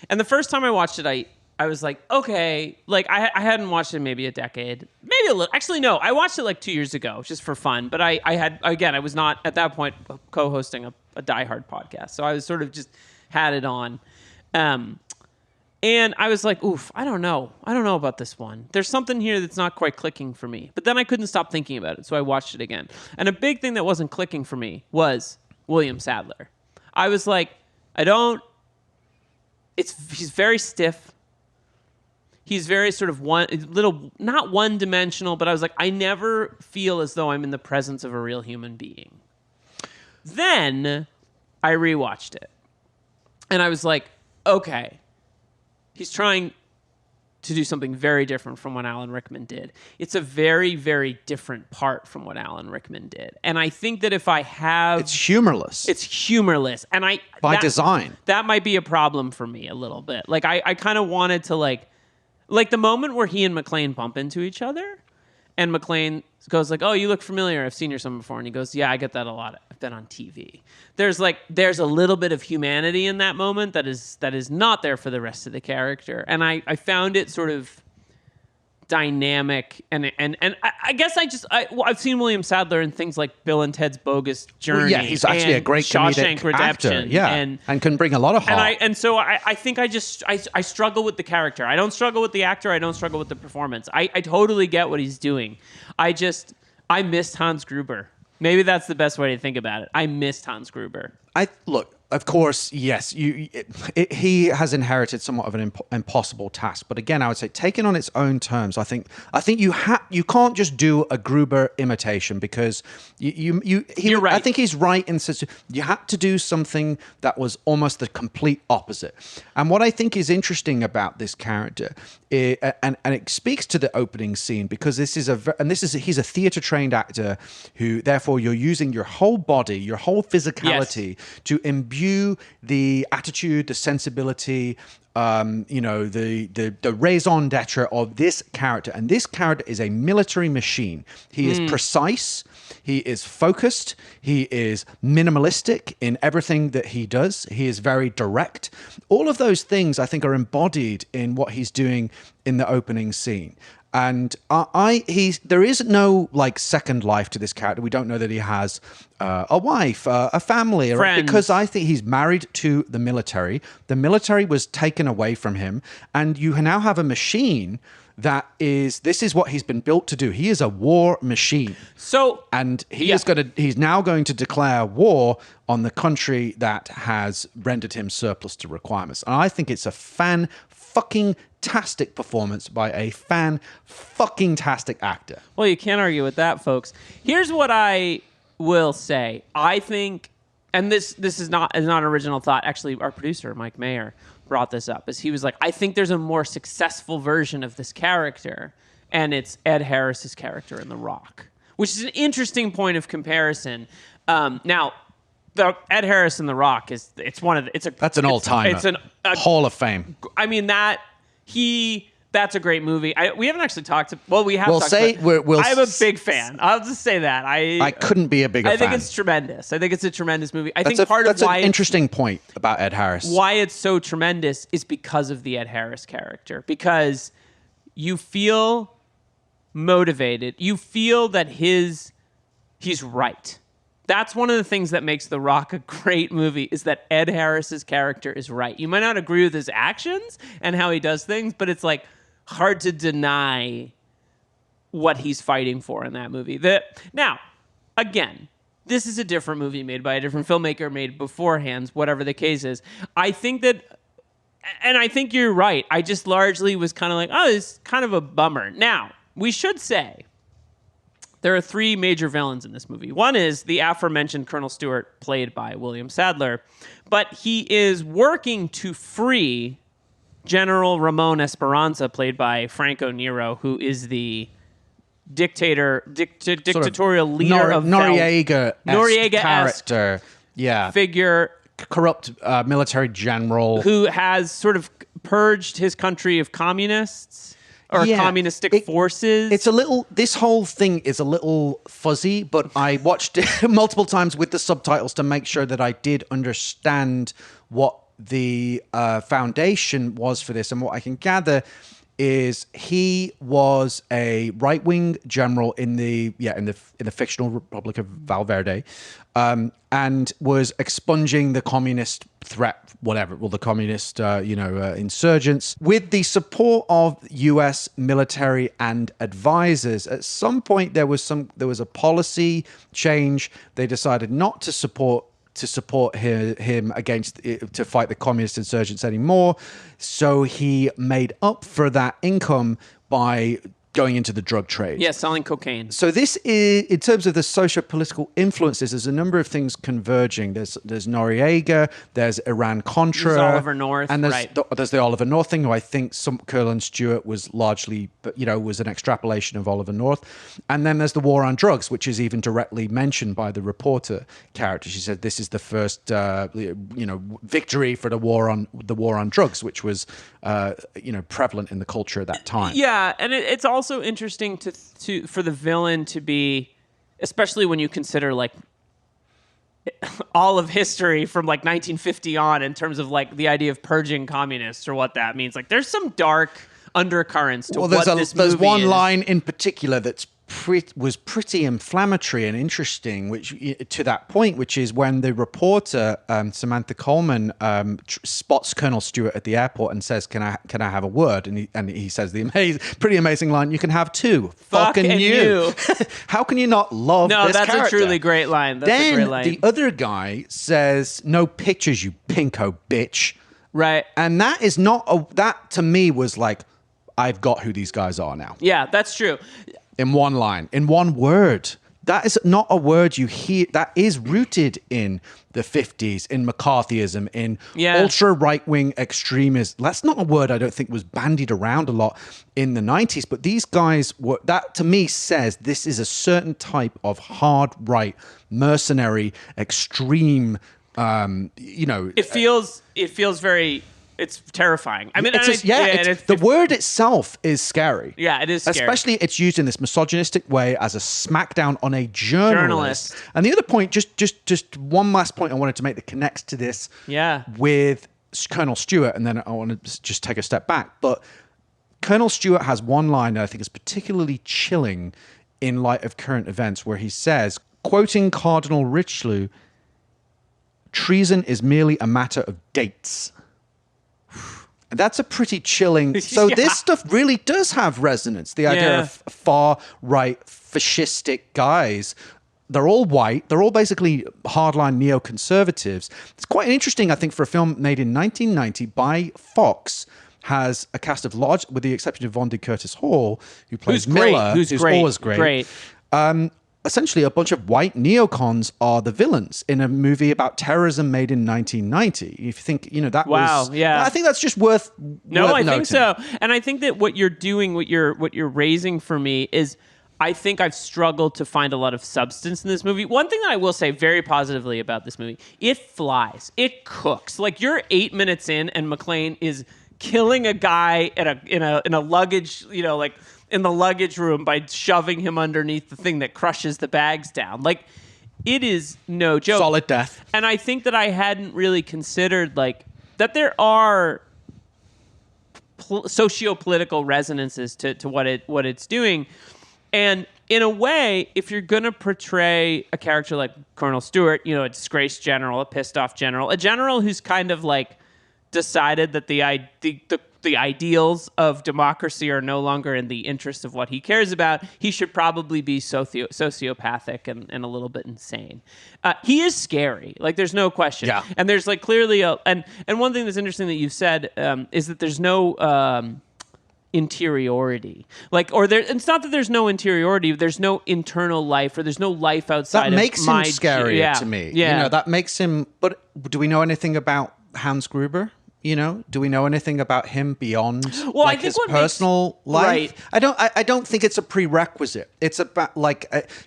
and the first time I watched it, I was like, okay, like I hadn't watched it in maybe a decade, maybe a little. Actually, no, I watched it like 2 years ago, just for fun. But I was not at that point co-hosting a Die Hard podcast, so I was sort of just had it on, and I was like, oof, I don't know about this one. There's something here that's not quite clicking for me. But then I couldn't stop thinking about it, so I watched it again. And a big thing that wasn't clicking for me was William Sadler. I was like, he's very stiff. He's very sort of not one-dimensional, but I was like, I never feel as though I'm in the presence of a real human being. Then I rewatched it. And I was like, okay, he's trying to do something very different from what Alan Rickman did. It's a very, very different part from what Alan Rickman did. And I think that if I have... It's humorless. And By design. That might be a problem for me a little bit. Like, I kind of wanted to, like the moment where he and McClane bump into each other, and McClane goes like, oh, you look familiar. I've seen your son before. And he goes, yeah, I get that a lot. I've been on TV. There's a little bit of humanity in that moment that is not there for the rest of the character. And I found it sort of dynamic. And I guess I've seen William Sadler in things like Bill and Ted's Bogus Journey. Well, yeah, he's actually a great Shawshank comedic Redemption. actor. Yeah, and can bring a lot of heart. And so I think I struggle with the character. I don't struggle with the actor. I don't struggle with the performance. I totally get what he's doing. I missed Hans Gruber. Maybe that's the best way to think about it. I missed Hans Gruber. Look, of course, yes. He has inherited somewhat of an impossible task, but again, I would say taken on its own terms. I think you can't just do a Gruber imitation because You're right. I think he's right in such. You had to do something that was almost the complete opposite. And what I think is interesting about this character, and it speaks to the opening scene because he's a theater trained actor who therefore you're using your whole body, your whole physicality to imbue the attitude, the sensibility, the raison d'etre of this character. And this character is a military machine. He is precise. He is focused. He is minimalistic in everything that he does. He is very direct. All of those things, I think, are embodied in what he's doing in the opening scene. And there is no like second life to this character. We don't know that he has a wife, a family, friends. Because I think he's married to the military. The military was taken away from him, and you now have a machine this is what he's been built to do. He is a war machine. And he's now going to declare war on the country that has rendered him surplus to requirements. And I think it's a fan-fucking-tastic performance by a fan-fucking-tastic actor. Well, you can't argue with that, folks. Here's what I will say. I think, and this is not an original thought. Actually, our producer, Mike Mayer, brought this up. As he was like, I think there's a more successful version of this character, and it's Ed Harris's character in The Rock, which is an interesting point of comparison. Now, Ed Harris in The Rock that's an all-timer. It's a Hall of Fame. I mean that's a great movie. We haven't actually talked. We have. I'm a big fan. I'll just say that I couldn't be a bigger fan. I think it's tremendous. I think it's a tremendous movie. That's an interesting point about Ed Harris. Why it's so tremendous is because of the Ed Harris character. Because you feel motivated. You feel that he's right. That's one of the things that makes The Rock a great movie, is that Ed Harris's character is right. You might not agree with his actions and how he does things, but it's like hard to deny what he's fighting for in that movie. Now, again, this is a different movie made by a different filmmaker, made beforehand, whatever the case is. I think you're right. I just largely was kind of like, oh, it's kind of a bummer. Now, we should say there are three major villains in this movie. One is the aforementioned Colonel Stewart, played by William Sadler, but he is working to free General Ramon Esperanza, played by Franco Nero, who is the dictatorial leader of Noriega-esque character, figure, corrupt military general who has sort of purged his country of communists or communistic forces. This whole thing is a little fuzzy, but I watched it multiple times with the subtitles to make sure that I did understand what the foundation was for this. And what I can gather is he was a right-wing general in the fictional Republic of Valverde, and was expunging the communist threat, the communist insurgents with the support of U.S. military and advisors. At some point, there was a policy change. They decided not to support him to fight the communist insurgents anymore. So he made up for that income by going into the drug trade. Yeah, selling cocaine. So this is, in terms of the socio-political influences, there's a number of things converging. There's Noriega, there's Iran-Contra. There's Oliver North, and there's, right. There's the Oliver North thing, who I think Colonel Stewart was largely, was an extrapolation of Oliver North. And then there's the war on drugs, which is even directly mentioned by the reporter character. She said this is the first, victory for the war on drugs, which was, prevalent in the culture at that time. Yeah, and it's also interesting for the villain to be, especially when you consider like all of history from like 1950 on, in terms of like the idea of purging communists or what that means. Like, there's some dark undercurrents to what this movie is. There's one line in particular that's was pretty inflammatory and interesting, which to that point, which is when the reporter Samantha Coleman spots Colonel Stewart at the airport and says, "Can I have a word?" And he says the pretty amazing line, "You can have two." Fucking you. How can you not love this character? No, that's a truly great line. Then the other guy says, "No pictures, you pinko bitch." Right. And that is that to me was like, I've got who these guys are now. Yeah, that's true. In one line, in one word. That is not a word you hear. That is rooted in the 50s, in McCarthyism, in ultra right-wing extremism. That's not a word I don't think was bandied around a lot in the 90s. But these guys that to me says this is a certain type of hard right, mercenary, extreme. It feels very. It's terrifying. I mean, the word itself is scary. Yeah, it is scary. Especially it's used in this misogynistic way as a smackdown on a journalist. And the other point, just one last point I wanted to make that connects to this with Colonel Stewart, and then I want to just take a step back. But Colonel Stewart has one line that I think is particularly chilling in light of current events, where he says, quoting Cardinal Richelieu, "Treason is merely a matter of dates." That's a pretty chilling. So this stuff really does have resonance. The idea of far-right fascistic guys. They're all white. They're all basically hardline neoconservatives. It's quite interesting, I think, for a film made in 1990 by Fox. Has a cast of large, with the exception of Vondie Curtis Hall, who plays Miller, who's always great. Essentially, a bunch of white neocons are the villains in a movie about terrorism made in 1990. If you think, that was... Wow, yeah. I think that's just worth I think so. And I think that what you're doing, what you're raising for me is, I think I've struggled to find a lot of substance in this movie. One thing that I will say very positively about this movie, it flies. It cooks. Like, you're 8 minutes in, and McClane is killing a guy in a luggage, in the luggage room by shoving him underneath the thing that crushes the bags down. Like, it is no joke. Solid death. And I think that I hadn't really considered, that there are socio-political resonances to what it's doing. And in a way, if you're going to portray a character like Colonel Stewart, a disgraced general, a pissed off general, a general who's kind of decided that the the ideals of democracy are no longer in the interest of what he cares about, he should probably be sociopathic and a little bit insane. He is scary. Like, there's no question. Yeah. And there's like clearly and one thing that's interesting that you've said is that there's no interiority. Like, or there, it's not that there's no interiority, there's no internal life, or there's no life outside That makes of him my scarier to me. Yeah. You know, that makes him. But do we know anything about Hans Gruber? You know, do we know anything about him beyond I think his what personal life? Right. I don't think it's a prerequisite. It's about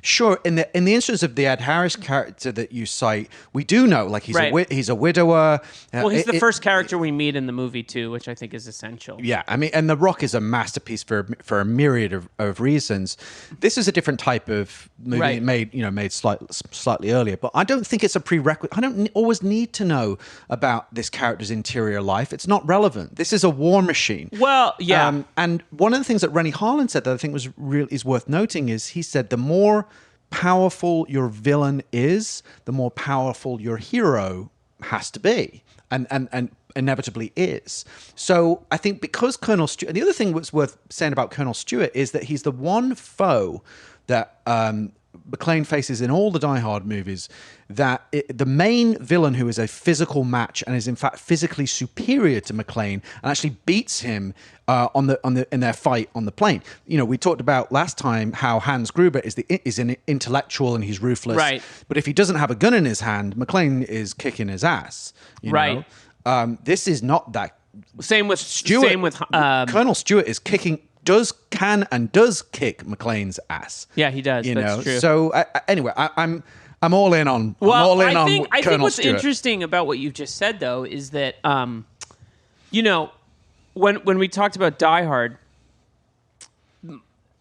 sure in the instance of the Ed Harris character that you cite, we do know he's a widower. Well, he's the first character we meet in the movie too, which I think is essential. Yeah, I mean, and The Rock is a masterpiece for a myriad of reasons. This is a different type of movie made slightly earlier, but I don't think it's a prerequisite. I don't always need to know about this character's interior life. It's not relevant. This is a war machine. Well, yeah. And one of the things that Rennie Harlan said that I think is worth noting is he said the more powerful your villain is, the more powerful your hero has to be, and inevitably is. So I think because Colonel Stewart, and the other thing that's worth saying about Colonel Stewart is that he's the one foe that McClane faces in all the Die Hard movies, the main villain who is a physical match and is in fact physically superior to McClane and actually beats him in their fight on the plane. You know, we talked about last time how Hans Gruber is an intellectual and he's ruthless. Right. But if he doesn't have a gun in his hand, McClane is kicking his ass. You Right. know? This is not that. Same with Stewart. Same with Colonel Stewart is kicking. Does kick McClane's ass. Yeah, he does. You That's know. true. So anyway, I'm all in on. Well, I'm all in I think Colonel what's Stewart. interesting about what you've just said, though, is that you know, when we talked about Die Hard,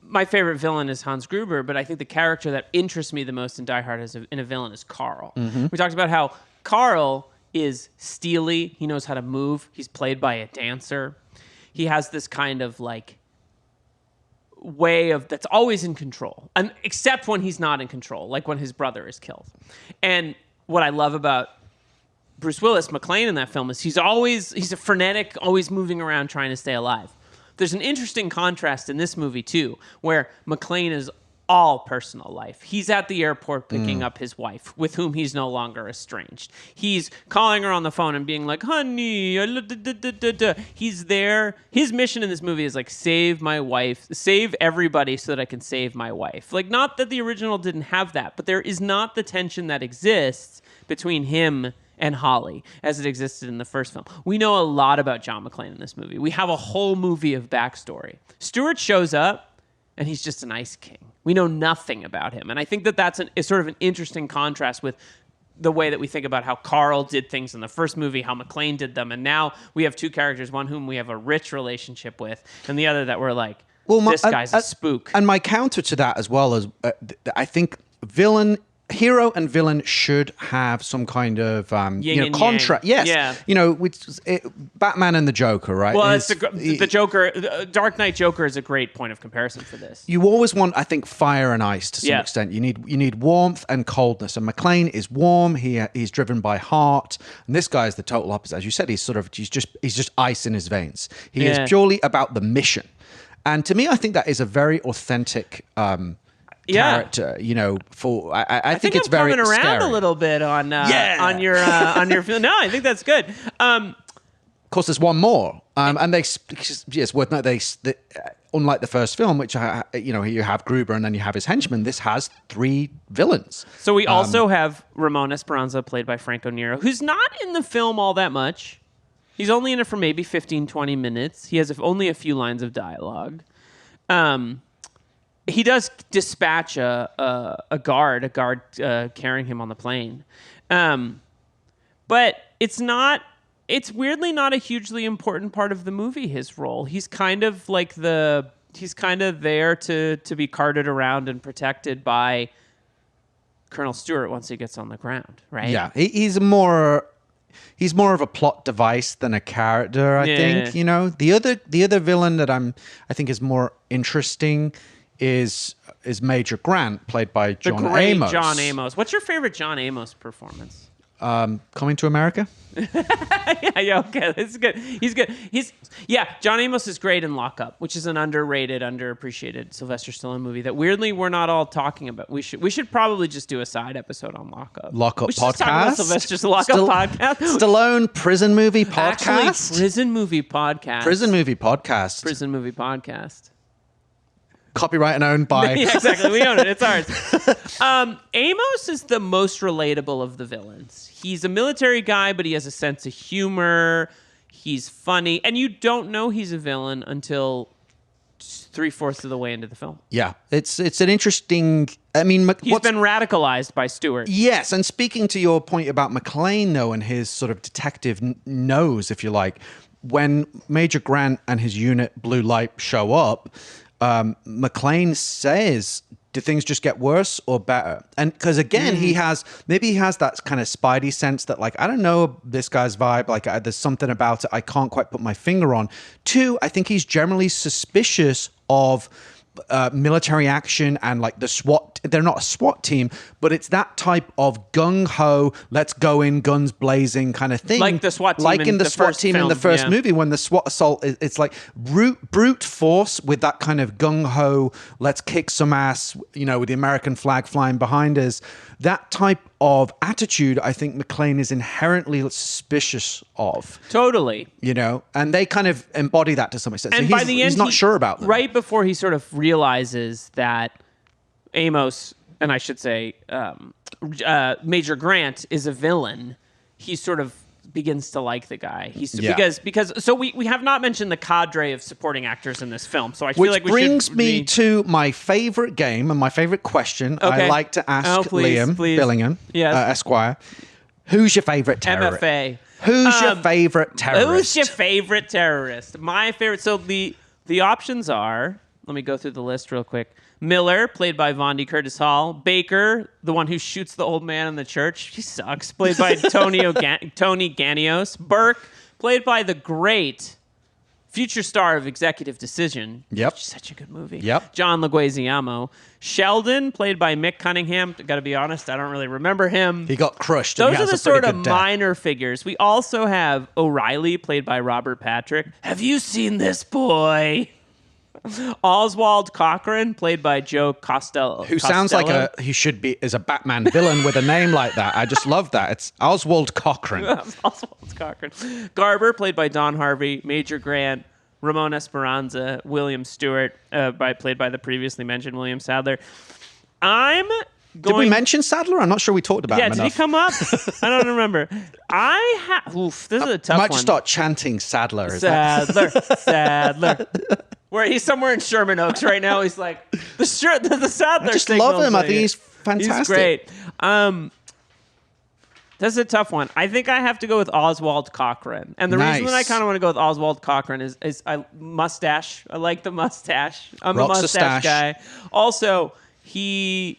my favorite villain is Hans Gruber, but I think the character that interests me the most in Die Hard in a villain is Carl. Mm-hmm. We talked about how Carl is steely. He knows how to move. He's played by a dancer. He has this kind of like way of that's always in control, and except when he's not in control, like when his brother is killed. And what I love about Bruce Willis, McClane in that film, is he's a frenetic, always moving around trying to stay alive. There's an interesting contrast in this movie too, where McClane is all personal life. He's at the airport picking up his wife, with whom he's no longer estranged. He's calling her on the phone and being like, honey, he's there. His mission in this movie is like, save my wife, save everybody so that I can save my wife. Like, not that the original didn't have that, but there is not the tension that exists between him and Holly as it existed in the first film. We know a lot about John McClane in this movie. We have a whole movie of backstory. Stewart shows up and he's just an ice king. We know nothing about him. And I think that that's sort of an interesting contrast with the way that we think about how Carl did things in the first movie, how McClane did them. And now we have two characters, one whom we have a rich relationship with, and the other that we're like, this guy's a spook. And my counter to that as well is, I think hero and villain should have some kind of contract. Yes, yeah. You know, Batman and the Joker, right? Well, the Joker, Dark Knight Joker is a great point of comparison for this. You always want, I think, fire and ice to some extent. You need warmth and coldness. And McClane is warm. He's driven by heart, and this guy is the total opposite. As you said, he's just ice in his veins. He is purely about the mission. And to me, I think that is a very authentic character, you know. I think it's very coming around scary. A little bit on your No, I think that's good. Of course, there's one more, and it's worth noting they unlike the first film, which you have Gruber and then you have his henchmen. This has 3 villains. So we also have Ramon Esperanza, played by Franco Nero, who's not in the film all that much. He's only in it for maybe 15, 20 minutes. He has only a few lines of dialogue. He does dispatch a guard carrying him on the plane. But it's weirdly not a hugely important part of the movie, his role. He's kind of like he's kind of there to be carted around and protected by Colonel Stewart once he gets on the ground, right? Yeah, he's more of a plot device than a character, I think. You know, the other villain that I think is more interesting is Major Grant, played by John Amos. John Amos. What's your favorite John Amos performance? Coming to America. yeah, okay, that's good. He's good. John Amos is great in Lock Up, which is an underrated, underappreciated Sylvester Stallone movie that weirdly we're not all talking about. We should probably just do a side episode on Lock Up. Lock Up we should podcast. Just talk about Sylvester's Lock Up podcast. Stallone prison movie podcast. Actually, prison movie podcast. Prison movie podcast. Prison movie podcast. Copyright and owned by. Yeah, exactly. We own it. It's ours. Amos is the most relatable of the villains. He's a military guy, but he has a sense of humor. He's funny. And you don't know he's a villain until 3/4 of the way into the film. Yeah, it's an interesting. I mean, he's been radicalized by Stewart. Yes, and speaking to your point about McClane, though, and his sort of detective nose, if you like, when Major Grant and his unit Blue Light show up, McClane says, do things just get worse or better? And because again, he has that kind of spidey sense that like, I don't know this guy's vibe. Like there's something about it I can't quite put my finger on. 2, I think he's generally suspicious of military action and like the SWAT. They're not a SWAT team, but it's that type of gung-ho, let's go in, guns blazing kind of thing. Like the SWAT team like in the SWAT team in the first yeah. movie when the SWAT assault, it's like brute force with that kind of gung-ho, let's kick some ass, you know, with the American flag flying behind us. That type of attitude, I think McClane is inherently suspicious of. Totally. You know, and they kind of embody that to some extent. And so by the end, he's not sure about them. Right before he sort of realizes that Amos, and I should say Major Grant, is a villain, he sort of begins to like the guy. Because so we have not mentioned the cadre of supporting actors in this film. So I feel like we brings should me to my favorite game and my favorite question. Okay. I like to ask Liam Billingham, yes. Esquire, who's your favorite terrorist? MFA. Who's your favorite terrorist? Who's your favorite terrorist? My favorite. So the options are. Let me go through the list real quick. Miller, played by Vondi Curtis Hall. Baker, the one who shoots the old man in the church. He sucks. Played by Tony Ganios. Burke, played by the great future star of Executive Decision. Yep. Such a good movie. Yep. John Leguizamo. Sheldon, played by Mick Cunningham. Got to be honest, I don't really remember him. He got crushed. Those are the sort of minor figures. We also have O'Reilly, played by Robert Patrick. Have you seen this boy? Oswald Cochran, played by Joe Costello. Who sounds like he should be is a Batman villain with a name like that. I just love that. It's Oswald Cochran. Oswald Cochran. Garber, played by Don Harvey. Major Grant. Ramon Esperanza. William Stewart, played by the previously mentioned William Sadler. Did we mention Sadler? I'm not sure we talked about him enough. Did he come up? I don't remember. This is a tough one. I might just start chanting Sadler. Sadler. Where he's somewhere in Sherman Oaks right now. He's like, the Sadler. I just love him. I think he's fantastic. He's great. This is a tough one. I think I have to go with Oswald Cochran. And the reason that I kind of want to go with Oswald Cochran is mustache. I like the mustache. I'm a mustache guy. Also, he's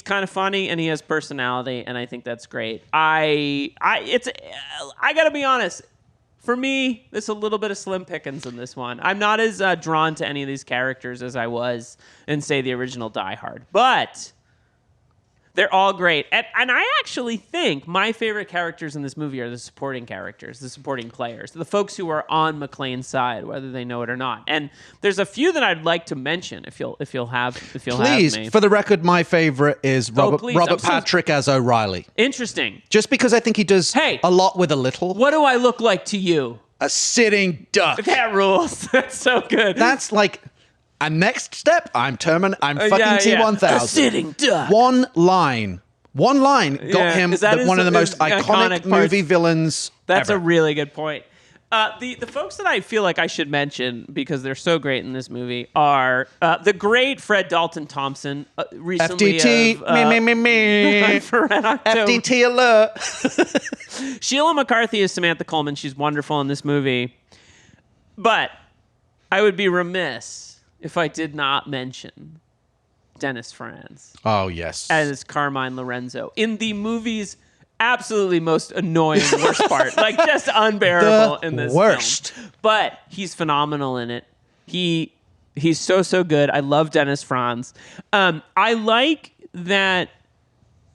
kind of funny and he has personality, and I think that's great. I gotta be honest. For me, there's a little bit of slim pickings in this one. I'm not as drawn to any of these characters as I was in, say, the original Die Hard. But they're all great. And I actually think my favorite characters in this movie are the supporting characters, the supporting players, the folks who are on McClane's side, whether they know it or not. And there's a few that I'd like to mention if you'll have me. For the record, my favorite is Robert Patrick as O'Reilly. Interesting. Just because I think he does a lot with a little. What do I look like to you? A sitting duck. That rules. That's so good. That's like... And next step, I'm fucking T-1000. A sitting duck. One line got him one of the most iconic movie villains That's ever. a really good point. The folks that I feel like I should mention, because they're so great in this movie, are the great Fred Dalton Thompson, recently FDT, me. FDT alert. Sheila McCarthy is Samantha Coleman. She's wonderful in this movie. But I would be remiss if I did not mention Dennis Franz. Oh, yes. As Carmine Lorenzo. In the movie's absolutely most annoying worst part. Like, just unbearable in this film. But he's phenomenal in it. He's so good. I love Dennis Franz. I like that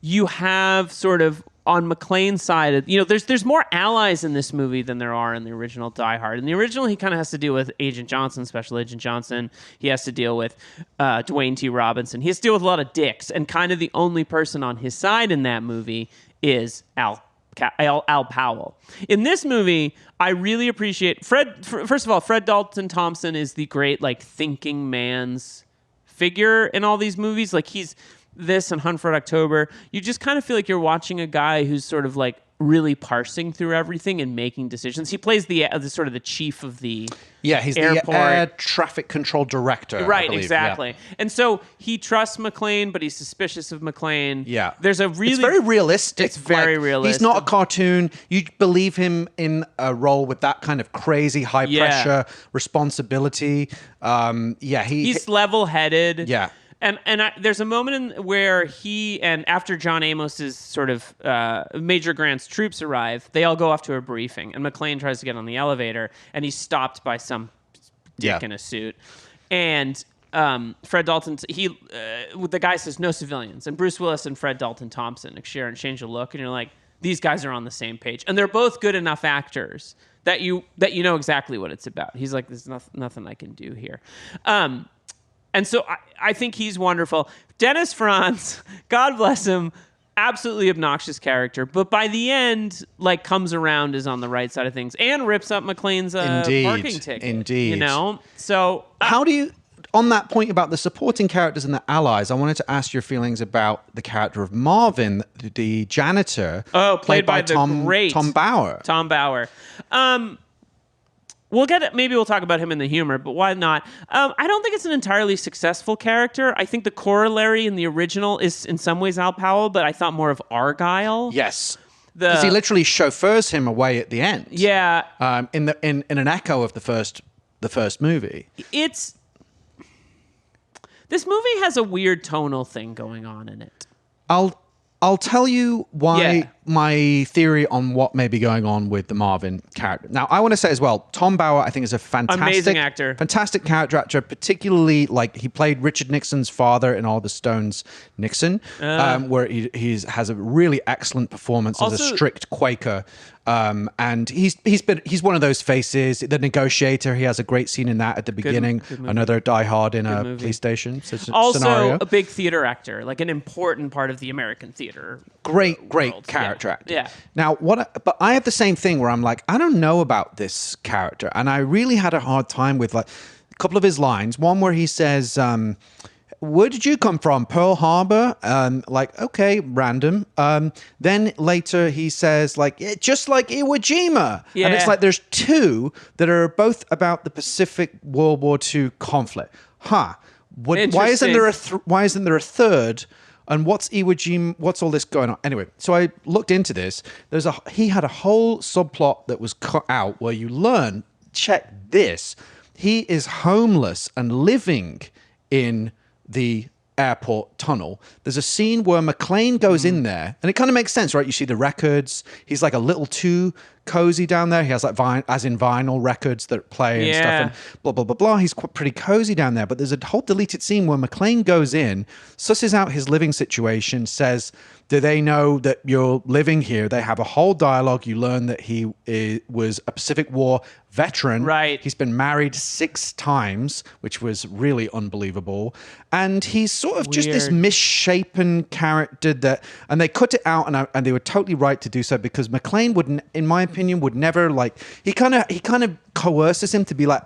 you have sort of on McClane's side, there's more allies in this movie than there are in the original Die Hard. In the original, he kind of has to deal with Agent Johnson, Special Agent Johnson. He has to deal with Dwayne T. Robinson. He has to deal with a lot of dicks, and kind of the only person on his side in that movie is Al Powell. In this movie, I really appreciate first of all, Fred Dalton Thompson is the great thinking man's figure in all these movies. He's this and Hunt for Red October. You just kind of feel like you're watching a guy who's sort of really parsing through everything and making decisions. He plays the sort of the chief of the he's airport. the air traffic control director. Right, I believe. exactly. Yeah. And so he trusts McClane, but he's suspicious of McClane. Yeah. It's very realistic. It's very realistic. He's not a cartoon. You believe him in a role with that kind of crazy high pressure responsibility. He's level-headed. Yeah. And there's a moment where he and after John Amos's sort of Major Grant's troops arrive, they all go off to a briefing, and McClane tries to get on the elevator, and he's stopped by some dick in a suit, and Fred Dalton, the guy says no civilians, and Bruce Willis and Fred Dalton Thompson exchange a look, and you're like, these guys are on the same page, and they're both good enough actors that you know exactly what it's about. He's like, there's nothing I can do here. And so I think he's wonderful. Dennis Franz, God bless him, absolutely obnoxious character, but by the end, comes around, is on the right side of things, and rips up McClane's parking ticket. Indeed. So how do you, on that point about the supporting characters and the allies, I wanted to ask your feelings about the character of Marvin, the janitor, played by the great Tom Bauer. Tom Bauer. Maybe we'll talk about him in the humor, but why not? I don't think it's an entirely successful character. I think the corollary in the original is in some ways Al Powell, but I thought more of Argyle. Yes. Because he literally chauffeurs him away at the end. Yeah. In an echo of the first movie. This movie has a weird tonal thing going on in it. I'll tell you why my theory on what may be going on with the Marvin character. Now, I want to say as well, Tom Bauer, I think, is a amazing actor, fantastic character actor. Particularly, he played Richard Nixon's father in Oliver Stone's Nixon, where he has a really excellent performance as a strict Quaker. And he's one of those faces. The Negotiator, he has a great scene in that at the beginning. Good another Die Hard in a police station also scenario. A big theater actor, an important part of the American theater. Great character actor. Yeah. Now, but I have the same thing where I'm like, I don't know about this character, and I really had a hard time with a couple of his lines. One where he says, where did you come from? Pearl Harbor? Okay, random. Then later he says, just like Iwo Jima. Yeah. And it's there's two that are both about the Pacific World War II conflict. Why isn't there a third? And what's Iwo Jima? What's all this going on? Anyway, so I looked into this. He had a whole subplot that was cut out where you learn, check this, he is homeless and living in the airport tunnel. There's a scene where McClane goes in there, and it kind of makes sense, right? You see the records. He's a little too cozy down there. He has vinyl records that play and stuff, and blah blah blah blah. He's pretty cozy down there. But there's a whole deleted scene where McClane goes in, susses out his living situation, says, do they know that you're living here? They have a whole dialogue. You learn that he was a Pacific War veteran. Right. He's been married 6 times, which was really unbelievable. And he's sort of just this misshapen character and they cut it out, and they were totally right to do so, because McClane would, in my opinion, would never he kind of coerces him to be like,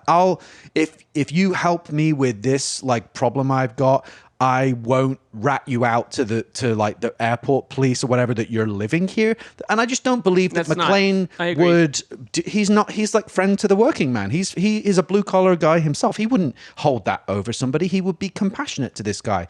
if you help me with this problem I've got, I won't rat you out to the airport police or whatever that you're living here. And I just don't believe that McClane would. He's friend to the working man. He is a blue collar guy himself. He wouldn't hold that over somebody. He would be compassionate to this guy.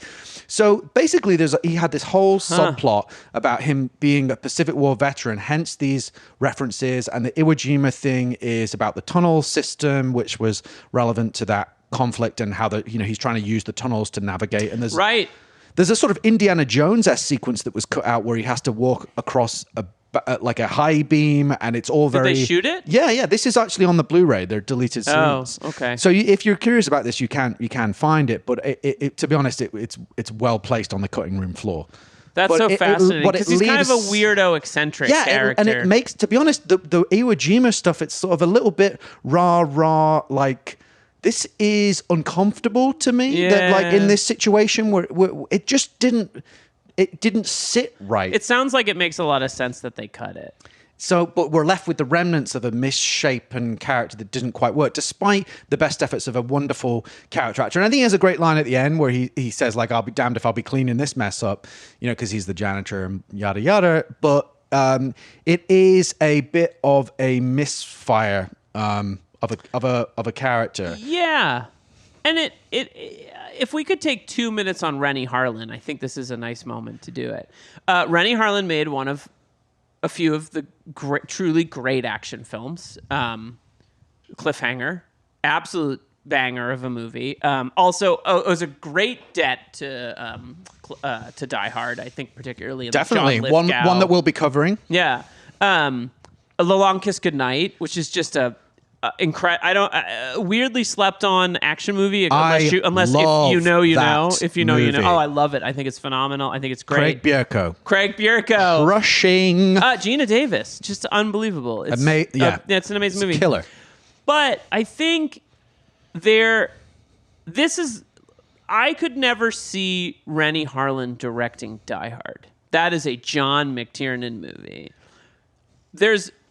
So basically, he had this whole subplot about him being a Pacific War veteran. Hence these references, and the Iwo Jima thing is about the tunnel system, which was relevant to that conflict, and how he's trying to use the tunnels to navigate. And there's a sort of Indiana Jones-esque sequence that was cut out where he has to walk across a high beam, and it's all very. Did they shoot it? Yeah. This is actually on the Blu-ray. They're deleted scenes. Oh, okay. So if you're curious about this, you can find it. But to be honest, it's well placed on the cutting room floor. That's But so fascinating what it because he's kind of a leaves- weirdo, eccentric character. and it makes, to be honest, the Iwo Jima stuff, it's sort of a little bit rah, like, this is uncomfortable to me. That, like, in Yeah. this situation where it just didn't sit right. It sounds like it makes a lot of sense that they cut it. So, but we're left with the remnants of a misshapen character that didn't quite work, despite the best efforts of a wonderful character actor. And I think he has a great line at the end where he says, like, I'll be damned if I'll be cleaning this mess up, because he's the janitor and yada, yada. But it is a bit of a misfire of a character. Yeah. And it if we could take 2 minutes on Rennie Harlin, I think this is a nice moment to do it. Rennie Harlin made one of a few of the truly great action films. Cliffhanger, absolute banger of a movie. Also, it was a great debt to Die Hard. I think particularly in Definitely John one Lithgow. that we'll be covering. Yeah. The Long Kiss Goodnight, which is just a weirdly slept on action movie unless love if you know you know that if you know you know. movie. Oh, I love it. I think it's phenomenal. I think it's great. Craig Bierko. Rushing. Gina Davis, just unbelievable. It's, it's an amazing movie. Killer. But I think I could never see Rennie Harlin directing Die Hard. That is a John McTiernan movie.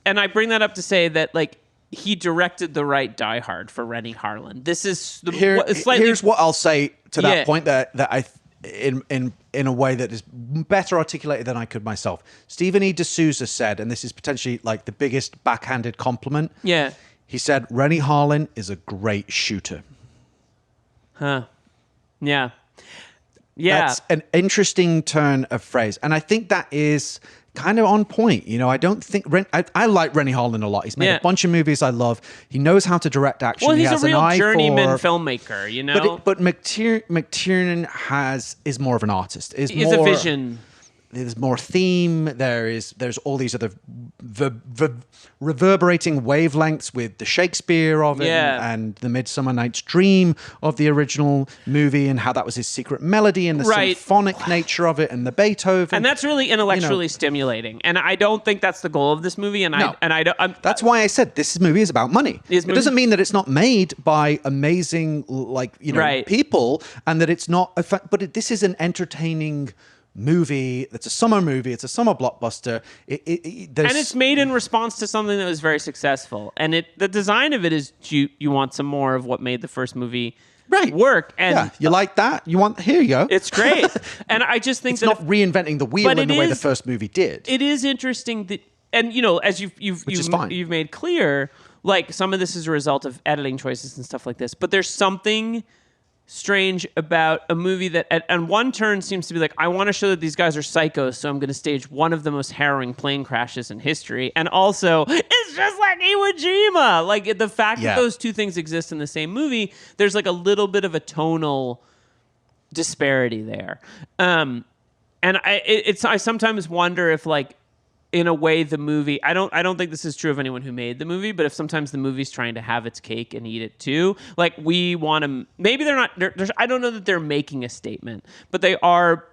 And I bring that up to say that, like, he directed the right Die Hard for Rennie Harlin. This is Here's what I'll say to that Yeah. point that I in a way that is better articulated than I could myself. Stephen E. D'Souza said, and this is potentially like the biggest backhanded compliment. Yeah. He said Rennie Harlin is a great shooter. Huh. Yeah. Yeah. That's an interesting turn of phrase, and I think that is kind of on point. I don't think I like Rennie Harlin a lot. He's made a bunch of movies I love. He knows how to direct action. Well, he he's has a real an eye journeyman for, filmmaker, But McTiernan is more of an artist. He's a vision. There's more theme. There's all these other reverberating wavelengths with the Shakespeare of it and the Midsummer Night's Dream of the original movie, and how that was his secret melody, and the symphonic nature of it, and the Beethoven. And that's really intellectually stimulating. And I don't think that's the goal of this movie. That's why I said this movie is about money. It doesn't mean that it's not made by amazing, people, and that it's not. But this is an entertaining movie. It's a summer movie. It's a summer blockbuster. And it's made in response to something that was very successful. And the design of it is you want some more of what made the first movie work. And you like that? Here you go. It's great. And I just think it's not reinventing the wheel in the way the first movie did. It is interesting that, and as you've made clear, like, some of this is a result of editing choices and stuff like this. But there's something strange about a movie that at one turn seems to be like, I want to show that these guys are psychos, so I'm going to stage one of the most harrowing plane crashes in history. And also, it's just like Iwo Jima. Like, the fact that those two things exist in the same movie, there's like a little bit of a tonal disparity there. And I sometimes wonder if, like, in a way, the movie, I don't think this is true of anyone who made the movie, but if sometimes the movie's trying to have its cake and eat it too, like, we want to, maybe they're not, I don't know that they're making a statement, but they are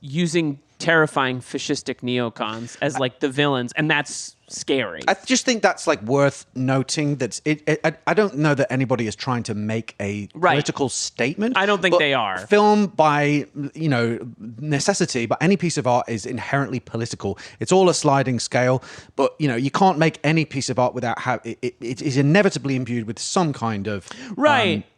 using terrifying fascistic neocons as, like, the villains, and that's scary. I just think that's, like, worth noting. That I don't know that anybody is trying to make a political statement. I don't think they are. Film, by necessity, but any piece of art is inherently political. It's all a sliding scale, but you can't make any piece of art without it is inevitably imbued with some kind of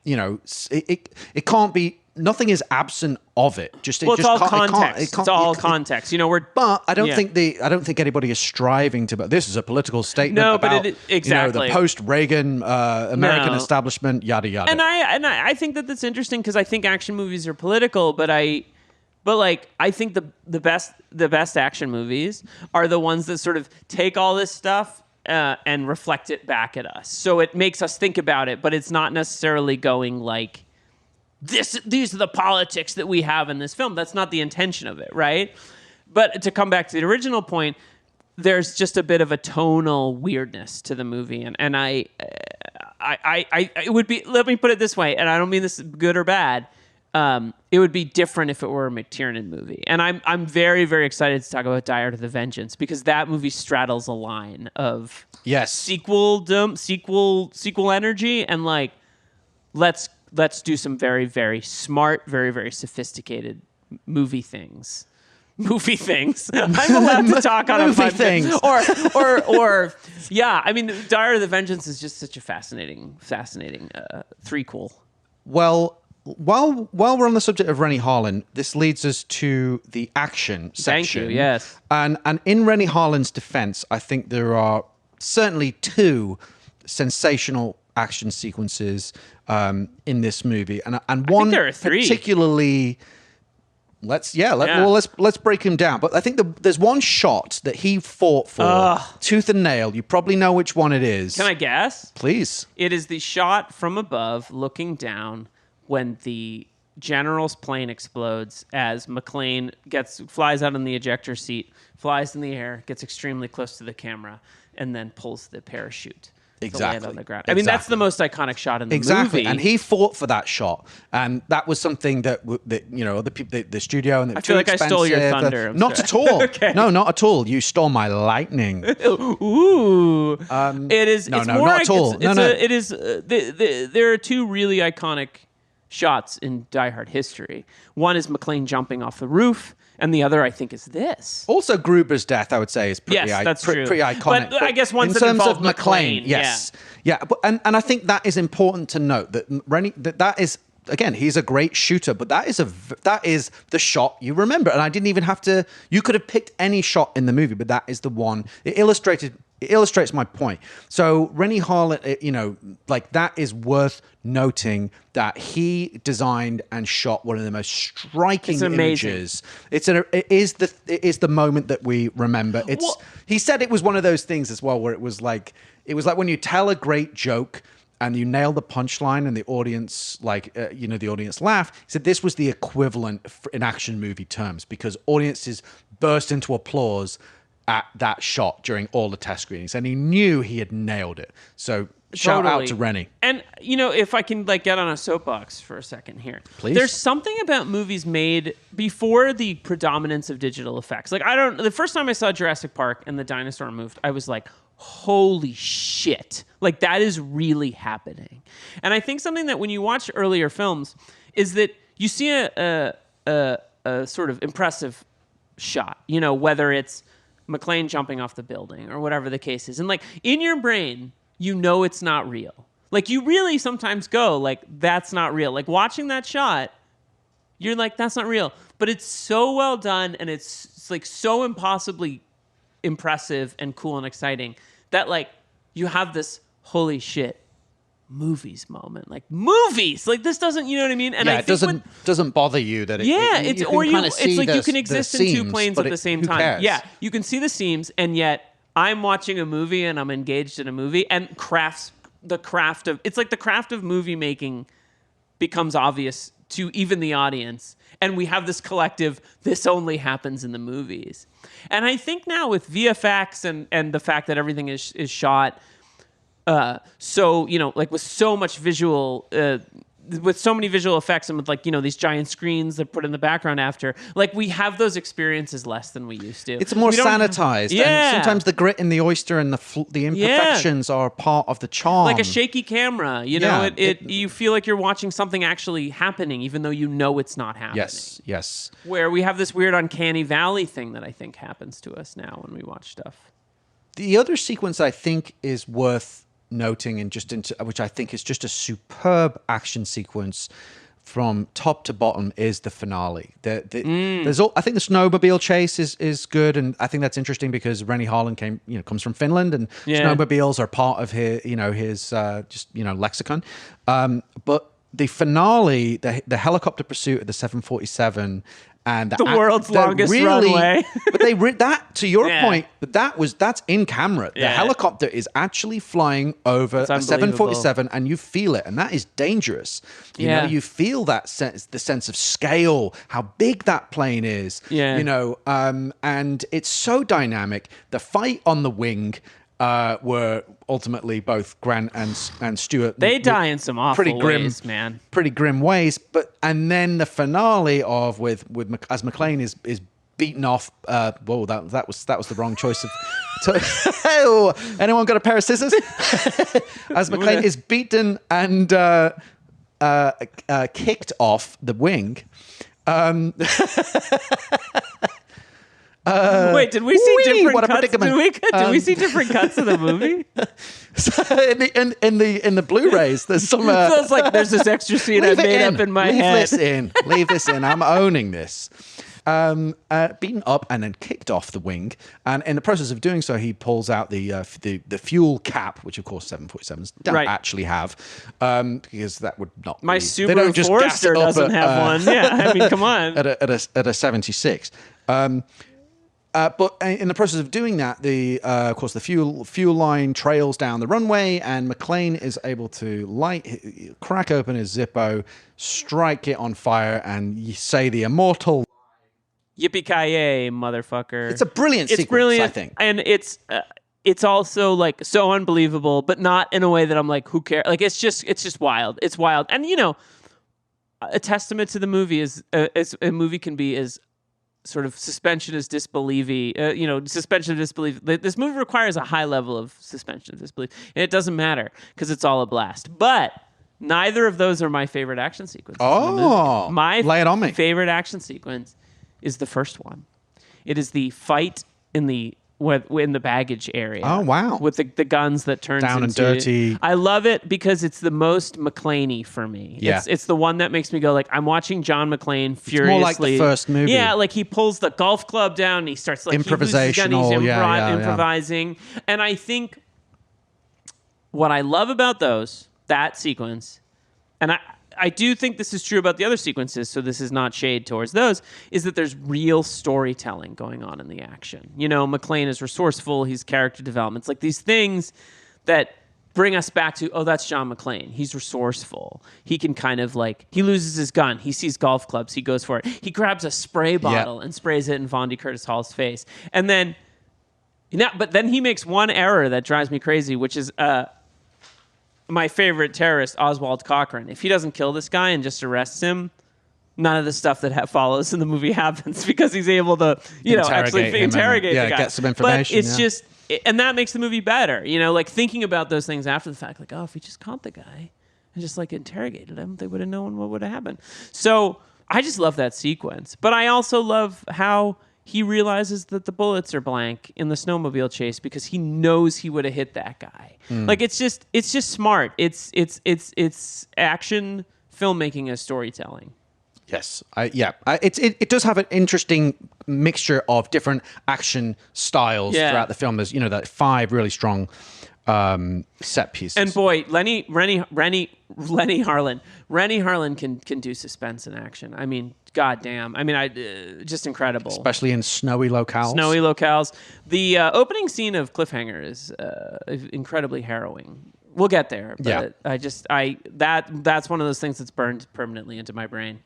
it can't be. Nothing is absent of it. It's all context. It's all context. But I don't think anybody is striving to. But this is a political statement. No, about, but exactly the post-Reagan American establishment, yada yada. And I think that's interesting because I think action movies are political, but I think the best action movies are the ones that sort of take all this stuff and reflect it back at us. So it makes us think about it, but it's not necessarily going like, these are the politics that we have in this film. That's not the intention of it, right? But to come back to the original point, there's just a bit of a tonal weirdness to the movie, and I it would be. Let me put it this way, and I don't mean this good or bad. it would be different if it were a McTiernan movie. And I'm very, very excited to talk about Die Hard with a Vengeance because that movie straddles a line of sequel energy and like let's do some very, very smart, very, very sophisticated movie things. Movie things. I'm allowed to talk on movie a things. Or yeah. I mean, Die Hard with a Vengeance is just such a fascinating threequel. Well, while we're on the subject of Rennie Harlin, this leads us to the action section. Thank you. Yes. And in Rennie Harlin's defense, I think there are certainly two sensational action sequences in this movie, and one there are three. Particularly. Let's break him down. But I think there's one shot that he fought for tooth and nail. You probably know which one it is. Can I guess? Please. It is the shot from above looking down when the general's plane explodes as McClane flies out in the ejector seat, flies in the air, gets extremely close to the camera, and then pulls the parachute. To land on the ground. I mean, that's the most iconic shot in the movie. And he fought for that shot, and that was something that the people, the studio, and I feel like I stole your thunder. Not at all. Okay. No, not at all. You stole my lightning. Ooh. It is. No, it's no, more not like at all. It is. There are two really iconic shots in Die Hard history. One is McClane jumping off the roof. And the other, I think, is this. Also, Gruber's death, I would say, is pretty, that's true. pretty iconic. But I guess ones in that terms involve of McClane, McClane, yes, yeah. But, and I think that is important to note that Rennie, that is, again, he's a great shooter, but that is the shot you remember. And I didn't even have to. You could have picked any shot in the movie, but that is the one. It illustrates my point. So Rennie Harlin, that is worth noting that he designed and shot one of the most striking images. It is the moment that we remember. He said it was one of those things as well, where it was like when you tell a great joke and you nail the punchline and the audience, the audience laugh. He said this was the equivalent in action movie terms because audiences burst into applause at that shot during all the test screenings, and he knew he had nailed it. So shout out to Rennie. And if I can get on a soapbox for a second here, please. There's something about movies made before the predominance of digital effects. The first time I saw Jurassic Park and the dinosaur moved, I was like, holy shit! Like that is really happening. And I think something that when you watch earlier films is that you see a sort of impressive shot. Whether it's McClane jumping off the building or whatever the case is. And in your brain, it's not real. You really sometimes go that's not real. Watching that shot, you're like, that's not real. But it's so well done and it's so impossibly impressive and cool and exciting that you have this holy shit movies moment. Movies! This doesn't, you know what I mean? And it doesn't bother you that you can exist in two planes at the same time. Cares? Yeah, you can see the seams, and yet I'm watching a movie and I'm engaged in a movie, and the craft of movie making becomes obvious to even the audience, and we have this collective, this only happens in the movies. And I think now with VFX and the fact that everything is shot with so much visual, with so many visual effects and with these giant screens that put in the background after, we have those experiences less than we used to. It's more sanitized. And sometimes the grit in the oyster and the imperfections are part of the charm. Like a shaky camera, you feel like you're watching something actually happening, even though it's not happening. Yes. Where we have this weird uncanny valley thing that I think happens to us now when we watch stuff. The other sequence I think is worth noting which I think is just a superb action sequence from top to bottom is the finale. I think the snowmobile chase is good, and I think that's interesting because Rennie Harlin comes from Finland, and snowmobiles are part of his lexicon. But the finale, the helicopter pursuit of the 747. And the world's longest runway. But that, to your point, that's in camera. The helicopter is actually flying over a 747, and you feel it, and that is dangerous. You feel the sense of scale, how big that plane is. And it's so dynamic. The fight on the wing. were ultimately both Grant and Stewart. They die in some awful pretty grim ways, man. Pretty grim ways. And then the finale of as McClane is beaten off. Whoa, that was the wrong choice of. Oh, anyone got a pair of scissors? As McClane is beaten and kicked off the wing. Wait, did we see different what a cuts? predicament. Did we see different cuts of the movie? So in the Blu-rays, there's some. It feels like there's this extra scene I made up in my head. Leave this in. I'm owning this. Beaten up and then kicked off the wing, and in the process of doing so, he pulls out the fuel cap, which of course 747s don't actually have, because that would not. My they Subaru don't just Forester doesn't have one. Yeah, I mean, come on. At a 76. But in the process of doing that, of course the fuel line trails down the runway, and McClane is able to crack open his Zippo, strike it on fire, and say the immortal. Yippee-ki-yay, motherfucker. It's a brilliant sequence, brilliant, I think. And it's also like so unbelievable, but not in a way that I'm like, who cares? Like it's just wild. It's wild. And a testament to the movie is as a movie can be is sort of suspension of disbelief. Suspension of disbelief. This movie requires a high level of suspension of disbelief. And it doesn't matter because it's all a blast. But neither of those are my favorite action sequences. Oh, my lay it on me. Favorite action sequence is the first one. It is the fight in the baggage area. Oh, wow. With the guns that turns down into... and dirty. I love it because it's the most McClane-y for me. Yeah. It's the one that makes me go like, I'm watching John McClane furiously. It's more like the first movie. Yeah, like he pulls the golf club down and he starts like... Improvisational, he's improvising. And I think what I love about that sequence, and I do think this is true about the other sequences, so this is not shade towards those, is that there's real storytelling going on in the action. McClane is resourceful, he's character development. It's like these things that bring us back to, oh, that's John McClane. He's resourceful. He can kind of he loses his gun. He sees golf clubs. He goes for it. He grabs a spray bottle and sprays it in Von D. Curtis Hall's face. And then, but then he makes one error that drives me crazy, which is, my favorite terrorist, Oswald Cochran. If he doesn't kill this guy and just arrests him, none of the stuff that follows in the movie happens because he's able to, actually interrogate the guy. Get some information. But it's just, and that makes the movie better. Thinking about those things after the fact, like, oh, if he just caught the guy and just interrogated him, they would have known what would have happened. So I just love that sequence. But I also love how he realizes that the bullets are blank in the snowmobile chase because he knows he would have hit that guy. It's just smart. It's action filmmaking as storytelling. Yes, it does have an interesting mixture of different action styles throughout the film. There's that 5 really strong set pieces. And boy, Rennie Harlan can do suspense and action. I mean, goddamn. I mean, just incredible. Especially in snowy locales. The opening scene of Cliffhanger is incredibly harrowing. We'll get there, but that's one of those things that's burned permanently into my brain.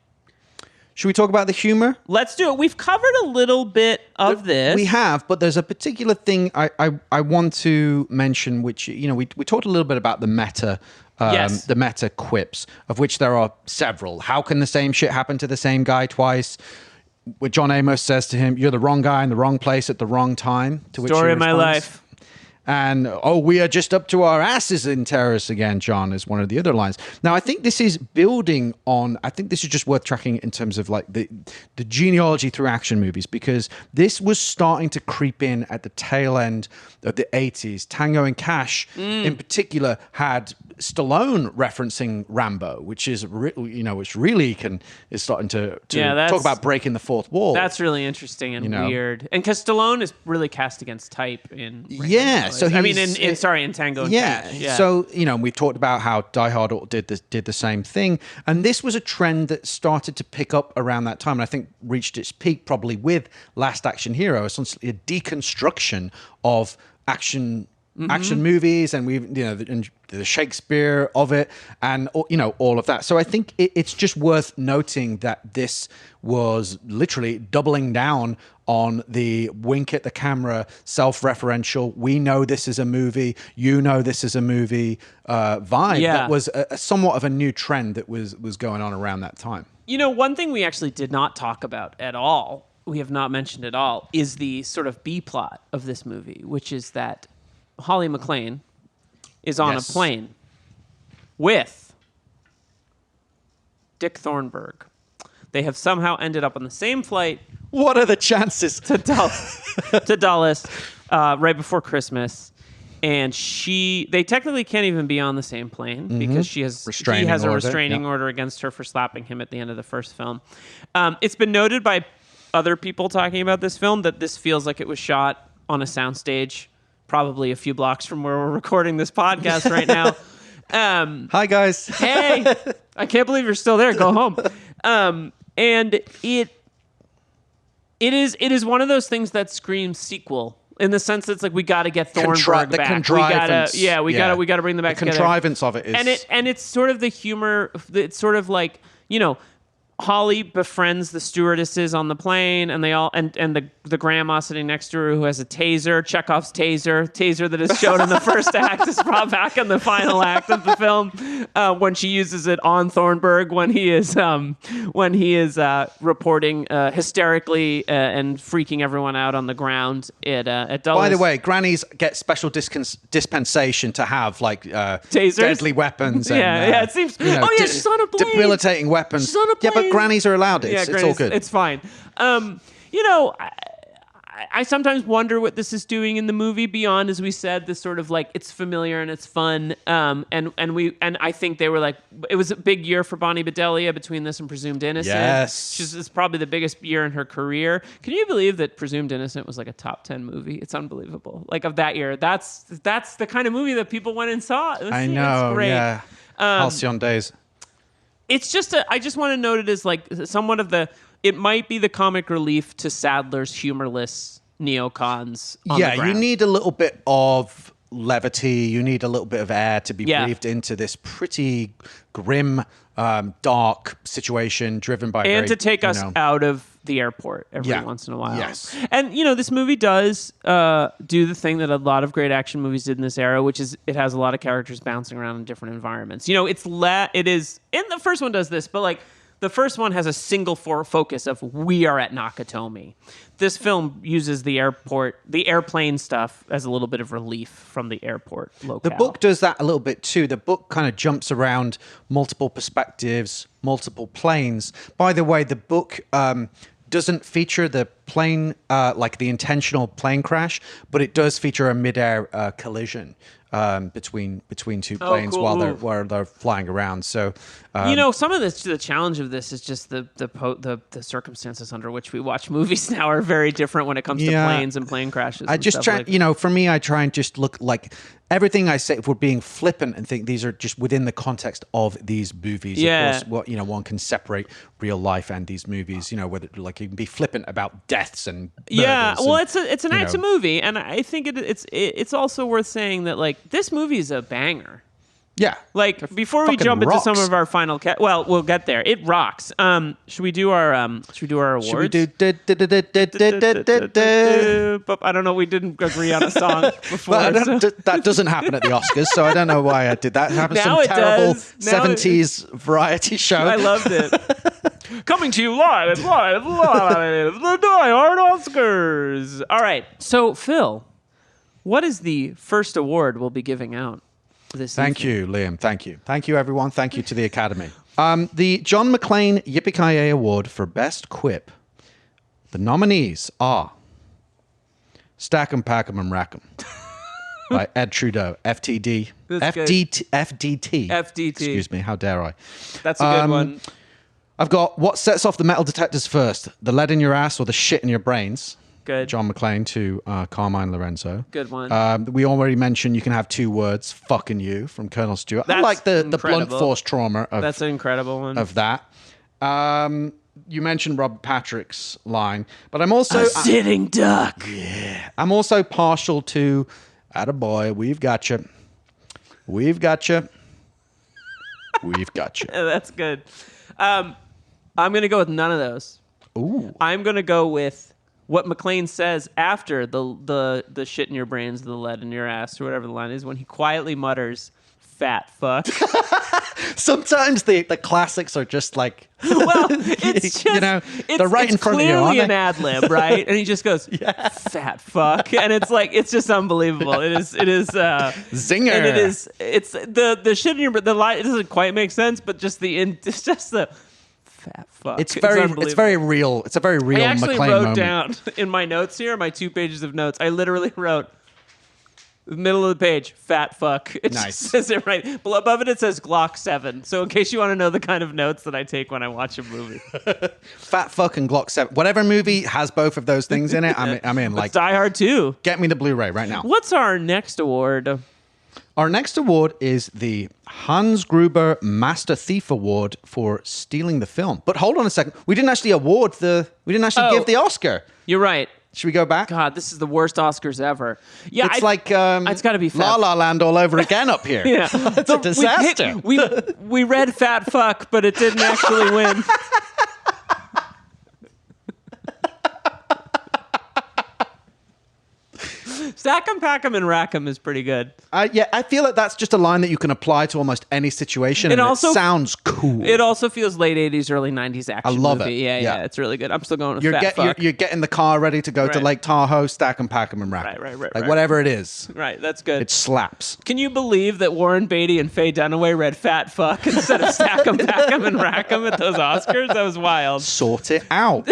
Should we talk about the humor? Let's do it. We've covered a little bit of this. We have, but there's a particular thing I want to mention, which, we talked a little bit about the meta, the meta quips, of which there are several. How can the same shit happen to the same guy twice? Where John Amos says to him, you're the wrong guy in the wrong place at the wrong time. To which Story he of my responds, life. And, we are just up to our asses in terrorists again, John, is one of the other lines. Now, I think this is building on, I think this is just worth tracking in terms of the genealogy through action movies, because this was starting to creep in at the tail end of the 80s. Tango and Cash, in particular, had Stallone referencing Rambo, which is, which really is starting to talk about breaking the fourth wall. That's really interesting and weird. And because Stallone is really cast against type in Rambo. Yeah. So in Tango and Cash. Yeah. So, we've talked about how Die Hard did the same thing. And this was a trend that started to pick up around that time. And I think reached its peak probably with Last Action Hero, essentially a deconstruction of action action movies, and we've the Shakespeare of it, and all of that. So I think it's just worth noting that this was literally doubling down on the wink at the camera, self-referential. We know this is a movie. You know this is a movie vibe. Yeah. That was a somewhat of a new trend that was going on around that time. One thing we actually did not talk about at all, we have not mentioned at all, is the sort of B plot of this movie, which is that Holly McClane is on a plane with Dick Thornburg. They have somehow ended up on the same flight. What are the chances? To Dulles right before Christmas. And they technically can't even be on the same plane because he has a restraining order against her for slapping him at the end of the first film. It's been noted by other people talking about this film that this feels like it was shot on a soundstage, probably a few blocks from where we're recording this podcast right now. Hi, guys. Hey, I can't believe you're still there. Go home. And it is one of those things that screams sequel. In the sense that it's like we got to get Thornburg back. Contrivance. We got to bring them back together. The contrivance of it is, and it's sort of the humor. It's sort of like Holly befriends the stewardesses on the plane, and they all and the grandma sitting next to her who has a taser, Chekhov's taser that is shown in the first act is brought back in the final act of the film when she uses it on Thornburg when he is reporting hysterically and freaking everyone out on the ground at Dulles. By the way, grannies get special dispensation to have tasers? Deadly weapons. And, it seems. She's on a plane. Debilitating weapons. She's on a plane. Yeah, but grannies are allowed it. It's all good. It's fine. I sometimes wonder what this is doing in the movie beyond, as we said, this sort of it's familiar and it's fun. And I think they were it was a big year for Bonnie Bedelia between this and Presumed Innocent. Yes. It's probably the biggest year in her career. Can you believe that Presumed Innocent was a top 10 movie? It's unbelievable. Of that year. That's the kind of movie that people went and saw. I know. It's great. Yeah. Halcyon Days. It's just I just want to note it as somewhat of it might be the comic relief to Sadler's humorless neocons on the ground. You need a little bit of levity. You need a little bit of air to be breathed into this pretty grim, dark situation driven by to take us out of the airport every once in a while. Yes. And, this movie does do the thing that a lot of great action movies did in this era, which is it has a lot of characters bouncing around in different environments. It is, and the first one does this, but the first one has a single focus of we are at Nakatomi. This film uses the airplane stuff as a little bit of relief from the airport locale. The book does that a little bit too. The book kind of jumps around multiple perspectives, multiple planes. By the way, the book doesn't feature the plane, the intentional plane crash, but it does feature a midair collision between two planes cool. while they're flying around. So some of the challenge of this is just the circumstances under which we watch movies now are very different when it comes to planes and plane crashes. I just try, for me, I try and just look everything I say, if we're being flippant and think these are just within the context of these movies. Yeah. Of course, one can separate real life and these movies, whether you can be flippant about deaths and murders it's an action movie, and I think it's also worth saying that this movie is a banger. Yeah. Before we jump into some of our final we'll get there. It rocks. Should we do our awards? Should we do I don't know, we didn't agree on a song before. That doesn't happen at the Oscars, so I don't know why I did that. It happens now some it terrible does. 70s variety show. I loved it. Coming to you live, the Die Hard Oscars. All right. So, Phil, what is the first award we'll be giving out? Thank you, Liam. Thank you. Thank you, everyone. Thank you to the Academy. The John McClane Yippee-Ki-Yay Award for Best Quip. The nominees are Stack 'em, Pack 'em, and Rack 'em by Ed Trudeau, FTD. FDT. Excuse me, how dare I? That's a good one. I've got What Sets Off the Metal Detectors First, the lead in your ass or the shit in your brains. Good. John McClane to Carmine Lorenzo. Good one. We already mentioned you can have two words, fucking you, from Colonel Stewart. That's I like the incredible. blunt force trauma of, that's an incredible one. Of that. You mentioned Robert Patrick's line, but I'm also... A sitting duck. Yeah. I'm also partial to Attaboy. We've got you. We've got you. We've got you. That's good. I'm going to go with none of those. Ooh. I'm going to go with what McClane says after the shit in your brains, the lead in your ass, or whatever the line is, when he quietly mutters, "Fat fuck." Sometimes the classics are just like, Well, it's just, they're right in front of you, aren't clearly an they? ad lib, right? And he just goes, "Fat fuck," and it's like, it's just unbelievable. It is, Zinger. and it's the shit in your, the line. It doesn't quite make sense, but it's just the fat fuck. It's very real. It's a very real I actually McClane wrote moment. down in my notes here, my 2 pages of notes, I literally wrote, the middle of the page, "fat fuck." It Nice. just says it right. Below, above it, it says Glock 7. So in case you want to know the kind of notes that I take when I watch a movie. Fat fuck and Glock 7. Whatever movie has both of those things in it, I'm in. Like, Die Hard 2. get me the Blu-ray right now. What's our next award? Our next award is the Hans Gruber Master Thief Award for stealing the film. But hold on a second. We didn't actually give the Oscar. You're right. Should we go back? God, this is the worst Oscars ever. Yeah, It's like it's got to be La Fat. La Land all over again up here. Yeah, It's a disaster. We read Fat Fuck, but it didn't actually win. Stack 'em, pack 'em, and rack 'em is pretty good. Yeah, I feel like that's just a line that you can apply to almost any situation. It And also- it sounds cool. It also feels late 80s, early 90s action love movie. it. Yeah, Yeah. it's really good. I'm still going with You're, Fat Fuck. you're getting the car ready to go to Right. Lake Tahoe, stack 'em, pack 'em, and rack 'em. Right, Like whatever it is, Right, that's good. it slaps. Can you believe that Warren Beatty and Faye Dunaway read Fat Fuck instead of Stack 'em, Pack 'em, and Rack 'em at those Oscars? That was wild. Sort it out.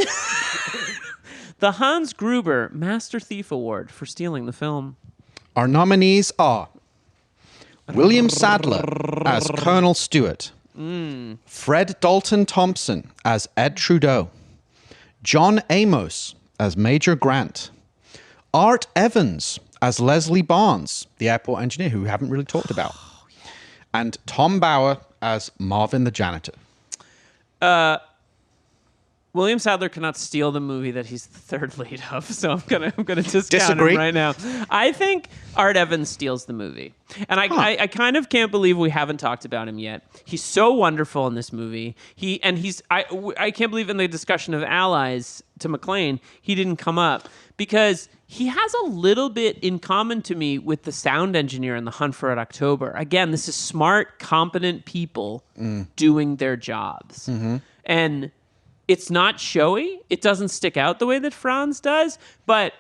The Hans Gruber Master Thief Award for stealing the film. Our nominees are William Sadler as Colonel Stewart, Fred Dalton Thompson as Ed Trudeau, John Amos as Major Grant, Art Evans as Leslie Barnes, the airport engineer who we haven't really talked about, and Tom Bauer as Marvin the janitor. William Sadler cannot steal the movie that he's the third lead of, so I'm gonna discount Disagree. him right now. I think Art Evans steals the movie, and I kind of can't believe we haven't talked about him yet. He's so wonderful in this movie. I can't believe in the discussion of allies to McClane he didn't come up because he has a little bit in common to me with the sound engineer in The Hunt for Red October. Again, this is smart, competent people doing their jobs, and it's not showy. It doesn't stick out the way that Franz does, but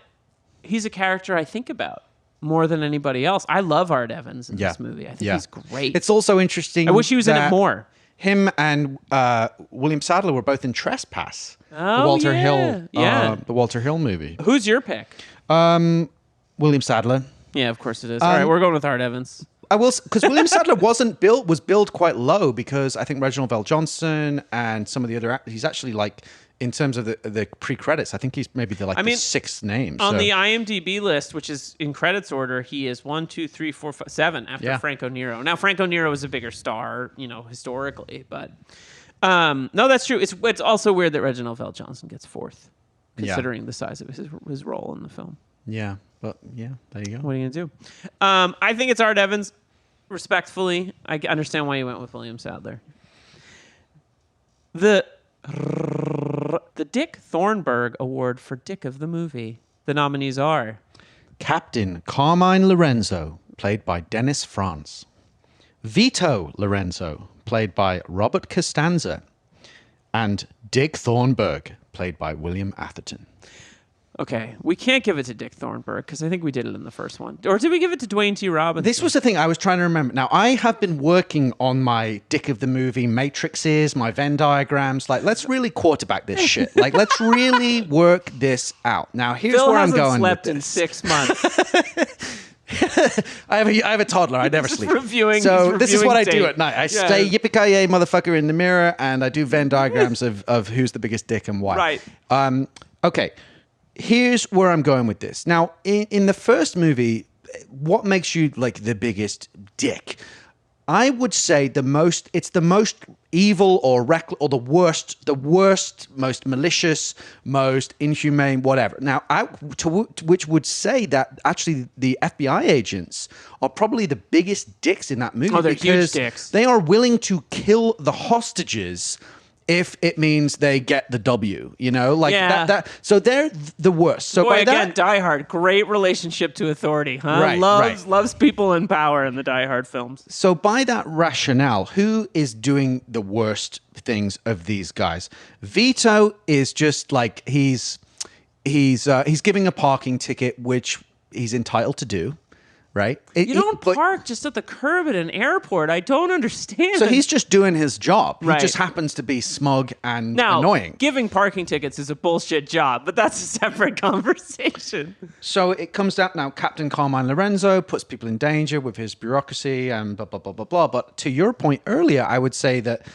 he's a character I think about more than anybody else. I love Art Evans in this movie. I think he's great. It's also interesting. I wish he was in it more. Him and William Sadler were both in Trespass, the Oh, Walter yeah. Hill, Yeah. the Walter Hill movie. Who's your pick? William Sadler. Yeah, of course it is. All right, we're going with Art Evans. I will, because William Sadler was billed quite low because I think Reginald Vell Johnson and some of the other actors, he's actually like, in terms of the pre-credits, I think he's maybe the sixth name. On so. the IMDb list, which is in credits order, he is 1, 2, 3, 4, 5, 7 after Franco Nero. Now, Franco Nero is a bigger star, historically, but no, that's true. It's also weird that Reginald Vell Johnson gets fourth, considering the size of his role in the film. Yeah, but yeah, there you go. What are you gonna do? I think it's Art Evans. Respectfully, I understand why you went with William Sadler. The Dick Thornburg Award for Dick of the Movie. The nominees are Captain Carmine Lorenzo, played by Dennis Franz. Vito Lorenzo, played by Robert Costanza. And Dick Thornburg, played by William Atherton. Okay, we can't give it to Dick Thornburg because I think we did it in the first one. Or did we give it to Dwayne T. Robinson? This was the thing I was trying to remember. Now, I have been working on my Dick of the Movie matrices, my Venn diagrams. Like, let's really quarterback this shit. Like, let's really work this out. Now, here's Phil where I'm hasn't going slept with in this. 6 months. I have a toddler. I never sleep. reviewing- So he's this is what I reviewing do tape. at night. I Yeah. stay yippee-ki-yay motherfucker in the mirror, and I do Venn diagrams of who's the biggest dick and why. Right. Okay. Here's where I'm going with this. Now, in the first movie, what makes you like the biggest dick? I would say it's the most evil or the worst, most malicious, most inhumane, whatever. Now, which would say that actually the FBI agents are probably the biggest dicks in that movie. Oh, they're because huge dicks. They are willing to kill the hostages if it means they get the W, like Yeah. that. So they're the worst. So Boy, by again, that, Die Hard, great relationship to authority, huh? Right, Loves people in power in the Die Hard films. so by that rationale, who is doing the worst things of these guys? Vito is just like he's giving a parking ticket, which he's entitled to do, right? You don't but- park just at the curb at an airport. I don't understand. So he's just doing his job. Right. He just happens to be smug and now, annoying. giving parking tickets is a bullshit job, but that's a separate conversation. So it comes down now. Captain Carmine Lorenzo puts people in danger with his bureaucracy and blah blah blah blah blah. But to your point earlier, I would say that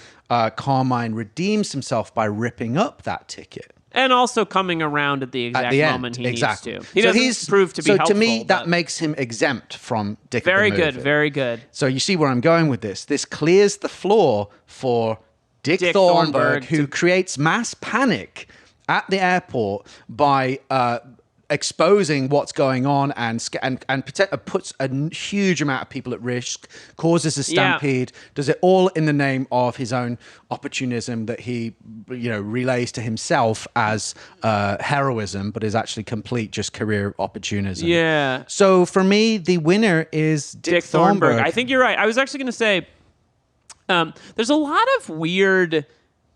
Carmine redeems himself by ripping up that ticket. And also coming around at the exact At the moment end, he exactly. needs to. He doesn't prove to be helpful. So to me, that but makes him exempt from Dick. very the good, movie. very good. So you see where I'm going with this. This clears the floor for Dick Thornburg, who creates mass panic at the airport by exposing what's going on and puts a huge amount of people at risk, causes a stampede, does it all in the name of his own opportunism that he relays to himself as heroism, but is actually complete just career opportunism. Yeah. So for me, the winner is Dick Thornburg. I think you're right. I was actually going to say there's a lot of weird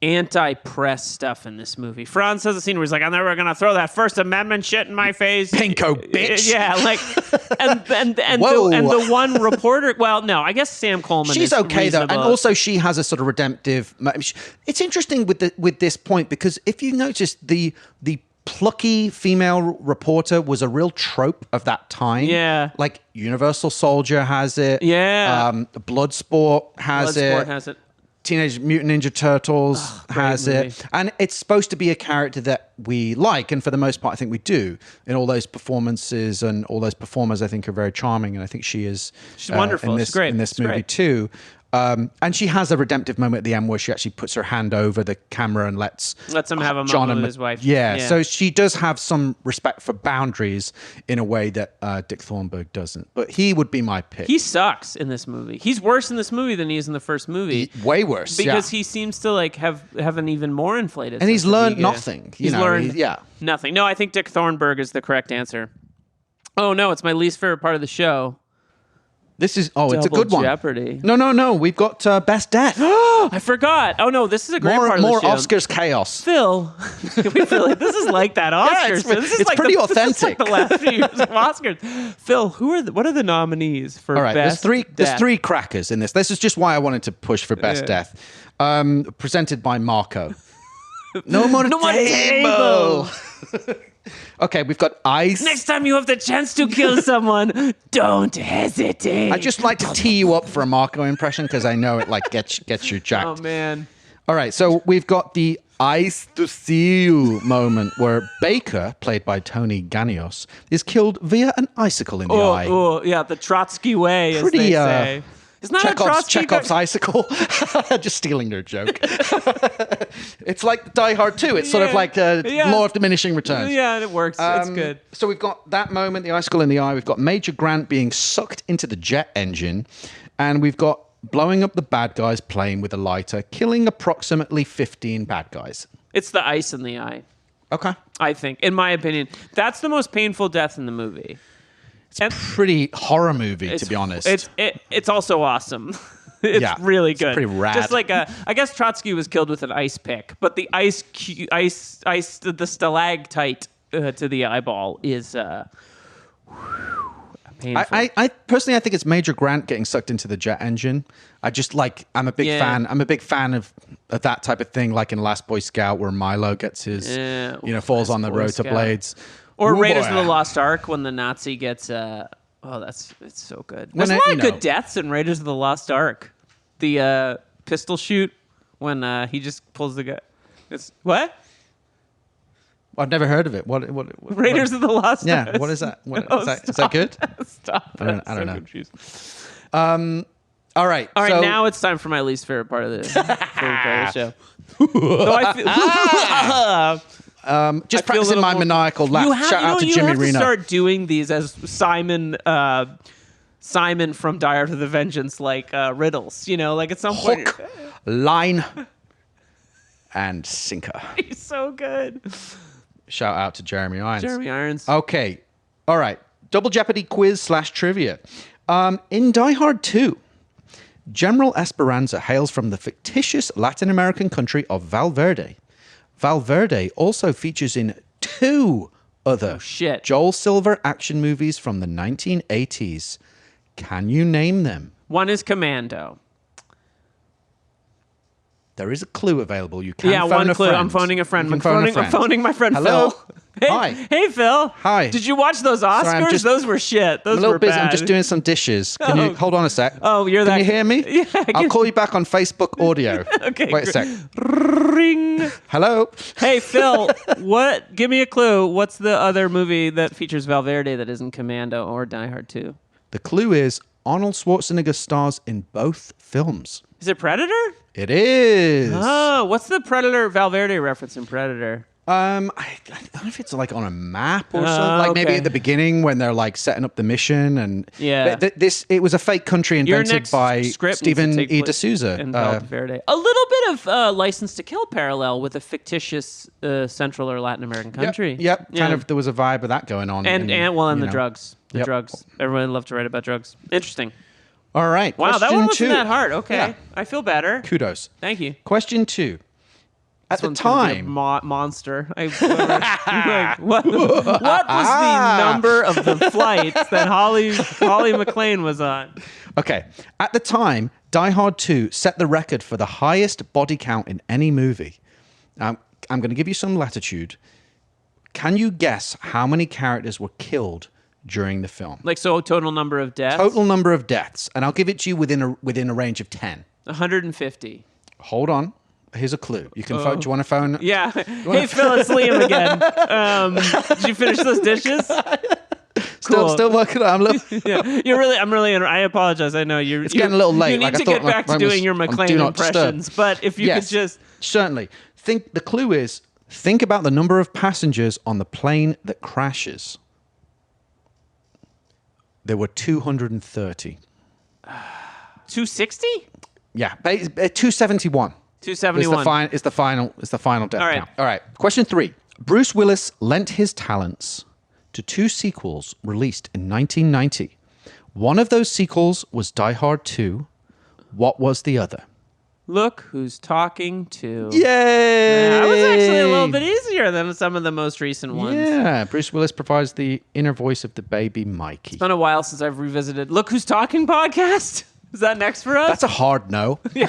anti-press stuff in this movie. Franz has a scene where he's like, I'm never gonna throw that First Amendment shit in my face. Pinko bitch. Yeah, like and Whoa. the one reporter, well, no, I guess Sam Coleman She's is okay though, reasonable. and also she has a sort of redemptive. It's interesting with this point because if you notice the plucky female reporter was a real trope of that time. Yeah. Like Universal Soldier has it. Yeah. Bloodsport has Bloodsport it. has it. Teenage Mutant Ninja Turtles has movie. it. And it's supposed to be a character that we like. And for the most part, I think we do. In all those performances and all those performers, I think are very charming. And I think she's wonderful. In She's this, great. in this She's movie great. too. And she has a redemptive moment at the end where she actually puts her hand over the camera and lets Lets him have a John moment and with his wife. Yeah, Yeah. so she does have some respect for boundaries in a way that Dick Thornburg doesn't. But he would be my pick. He sucks in this movie. He's worse in this movie than he is in the first movie. Way worse. Because yeah. he seems to like have an even more inflated. And he's sense of learned ego. nothing. He's learned yeah. nothing. No, I think Dick Thornburg is the correct answer. Oh no, it's my least favorite part of the show. This is it's a Double good one. Jeopardy. No. We've got Best Death. I forgot. Oh no, this is a great part of more the show. Oscars chaos. Phil, we feel like this is like that Oscars. it's- this is it's like pretty This is like authentic. the last few years of Oscars. Phil, what are the nominees for All right, Best there's Death? three crackers in this. This is just why I wanted to push for Best Death. Presented by Marco. No more table. Okay, we've got Ice. Next time you have the chance to kill someone, don't hesitate. I just like to tee you up for a Marco impression because I know it like gets you jacked. Oh man. All right, so we've got the ice to see you moment where Baker, played by Tony Ganios, is killed via an icicle in the eye. Oh, yeah, the Trotsky way, as Pretty, they say. It's not a Trotsky. Chekhov's icicle. Just stealing their joke. It's like Die Hard 2. It's sort of Yeah. like Yeah. law of diminishing returns. Yeah, it works. It's good. So we've got that moment, the icicle in the eye. We've got Major Grant being sucked into the jet engine. And we've got blowing up the bad guys plane with a lighter, killing approximately 15 bad guys. It's the ice in the eye, Okay. I think, in my opinion. That's the most painful death in the movie. It's a pretty horror movie, to be honest. It's also awesome. It's Yeah, really it's good. pretty rad. Just like I guess Trotsky was killed with an ice pick, but the the stalactite to the eyeball is painful. I personally, I think it's Major Grant getting sucked into the jet engine. I'm a big Yeah. fan. I'm a big fan of that type of thing, like in Last Boy Scout, where Milo gets his, Yeah. falls Last on the Boy rotor Scout. blades. Or Ooh, Raiders boy. of the Lost Ark when the Nazi gets it's so good. When There's a it- lot of you know. good deaths in Raiders of the Lost Ark. The pistol shoot when he just pulls the guy. It's what? I've never heard of it. What Raiders of the Lost Yeah, Ark. what is that? No, is that good? Stop. I don't I'm so know. confused. All right. All right, so, now it's time for my least favorite part of the, show. So I feel, just I feel a practicing little my more- maniacal laugh. Shout out to you Jimmy have Reno. to start doing these as Simon from Die Hard with a Vengeance, like riddles. You know, like at some point. Hook, line, and sinker. He's so good. Shout out to Jeremy Irons. Jeremy Irons. Okay. All right. Double Jeopardy quiz / trivia. In Die Hard 2, General Esperanza hails from the fictitious Latin American country of Valverde. Valverde also features in 2 other shit. Joel Silver action movies from the 1980s. Can you name them? One is Commando. There is a clue available. You can Yeah, phone one a clue. friend. I'm phoning a friend. You can I'm phoning my friend Hello? Phil. Hey, Hi. Hey, Phil. Hi. Did you watch those Oscars? I'm just- Those were shit. Those I'm a little were busy. bad. I'm just doing some dishes. Can you Oh. hold on a sec? Oh, you're Can that- you hear me? Yeah, I I'll can- call you back on Facebook audio. Okay, Wait a sec. Ring. Hello. Hey, Phil. What? Give me a clue. What's the other movie that features Valverde that isn't Commando or Die Hard 2? The clue is Arnold Schwarzenegger stars in both films. Is it Predator? It is. Oh, what's the Predator Valverde reference in Predator? I don't know if it's like on a map or something. Like maybe okay. at the beginning when they're like setting up the mission and Yeah. it was a fake country Your invented next by script needs to Stephen take E. place D'Souza. in Valverde. A little bit of License to Kill parallel with a fictitious Central or Latin American country. Yep. Yeah. Kind of. There was a vibe of that going on. And you the know. drugs. The Yep. drugs. Everyone loved to write about drugs. Interesting. All right. Wow, that question one wasn't 2. that hard. Okay. Yeah. I feel better. Kudos. Thank you. Question 2. At This the one's gonna be a time, monster. What was the number of the flights that Holly McClane was on? okay, at the time, Die Hard 2 set the record for the highest body count in any movie. Now, I'm going to give you some latitude. Can you guess how many characters were killed during the film? Like, so total number of deaths? Total number of deaths, and I'll give it to you within a range of 10. 150. Hold on. Here's a clue. You can phone. Do you want to phone? Yeah. Hey, Phil, it's Liam again. Did you finish those dishes? Cool. Still working on. Yeah, I apologize. I know you're. It's getting a little late. You need Like, I to thought get back to mine was doing your on McClane Do Not Disturb. impressions. But if you could just. certainly. The clue is think about the number of passengers on the plane that crashes. There were 230. 260? Yeah, 271. 271. Is the final death All right. count. All right. Question 3. Bruce Willis lent his talents to 2 sequels released in 1990. One of those sequels was Die Hard 2. What was the other? Look who's talking to. Yay! That was actually a little bit easier than some of the most recent ones. Yeah, Bruce Willis provides the inner voice of the baby Mikey. It's been a while since I've revisited Look Who's Talking podcast. Is that next for us? That's a hard no. Yeah.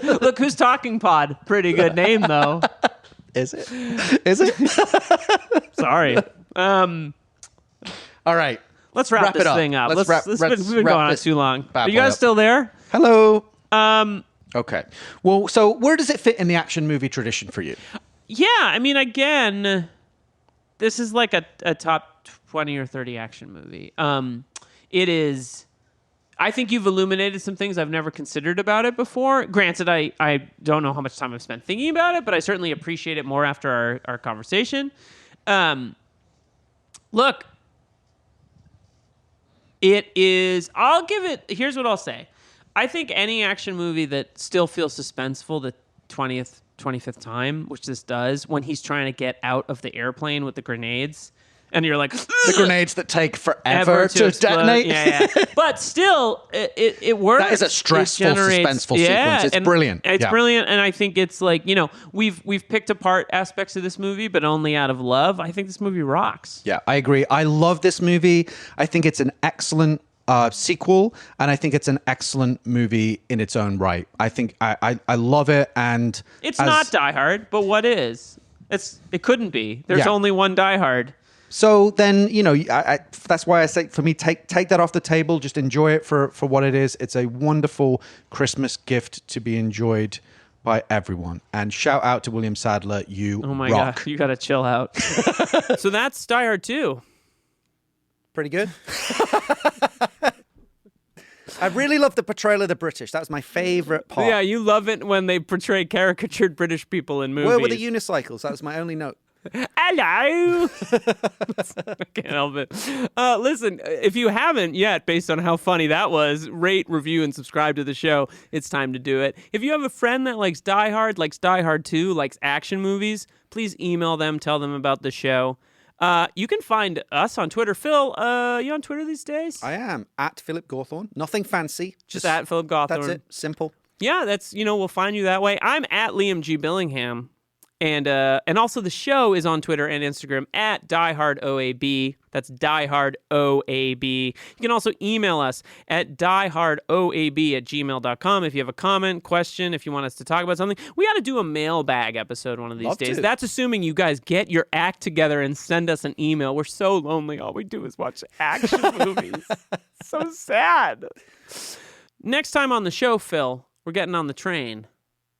Look Who's Talking pod. Pretty good name, though. Is it? Is it? Sorry. All right. Let's wrap Wrap it this up. thing up. Let's wrap- we've let's been wrap going on this too long. bad Are you boy guys up. still there? Hello. Okay. Well, so where does it fit in the action movie tradition for you? Yeah, I mean, again, this is like a top 20 or 30 action movie. It is. I think you've illuminated some things I've never considered about it before. Granted, I don't know how much time I've spent thinking about it, but I certainly appreciate it more after our conversation. Look, it is. I'll give it. Here's what I'll say. I think any action movie that still feels suspenseful the 25th time, which this does, when he's trying to get out of the airplane with the grenades, and you're like, The grenades that take forever to explode. detonate. Yeah. But still, it works. That is a stressful, It generates- suspenseful sequence. It's and brilliant. It's Yeah. brilliant, and I think it's like, we've picked apart aspects of this movie, but only out of love. I think this movie rocks. Yeah, I agree. I love this movie. I think it's an excellent sequel, and I think it's an excellent movie in its own right. I think I love it, and It's not Die Hard, but what is? It couldn't be. There's Yeah. only one Die Hard. So then, that's why I say, for me, take that off the table. Just enjoy it for what it is. It's a wonderful Christmas gift to be enjoyed by everyone. And shout out to William Sadler. You Oh my rock. God, you gotta chill out. So that's Die Hard 2. Pretty good. I really love the portrayal of the British. That was my favourite part. Yeah, you love it when they portray caricatured British people in movies. Where were the unicycles? That was my only note. Hello. I can't help it. Listen, if you haven't yet, based on how funny that was, rate, review, and subscribe to the show. It's time to do it. If you have a friend that likes Die Hard, likes Die Hard 2, likes action movies, please email them, tell them about the show. You can find us on Twitter. Phil, you on Twitter these days? I am at Philip Gawthorne. Nothing fancy. Just at Philip Gawthorne. That's it. Simple. Yeah, that's, we'll find you that way. I'm at Liam G. Billingham. And also the show is on Twitter and Instagram at DieHardOAB. That's DieHardOAB. You can also email us at diehardoab@gmail.com if you have a comment, question, if you want us to talk about something. We got to do a mailbag episode one of these days. That's assuming you guys get your act together and send us an email. We're so lonely. All we do is watch action movies. So sad. Next time on the show, Phil, we're getting on the train.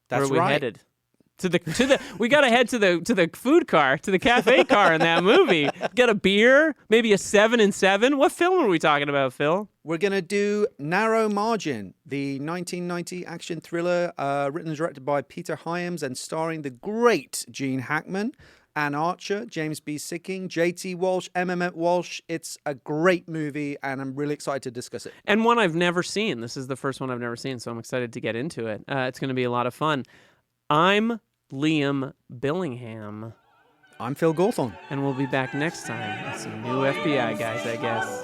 That's Where are we right. headed? We gotta head to the food car, to the cafe car in that movie. Get a beer, maybe a 7 and 7. What film are we talking about, Phil? We're going to do Narrow Margin, the 1990 action thriller written and directed by Peter Hyams and starring the great Gene Hackman, Anne Archer, James B. Sicking, J.T. Walsh, M.M. Walsh. It's a great movie, and I'm really excited to discuss it. And one I've never seen. This is the first one I've never seen, so I'm excited to get into it. It's going to be a lot of fun. I'm Liam Billingham. I'm Phil Gawthorne. And we'll be back next time with some new FBI guys, I guess.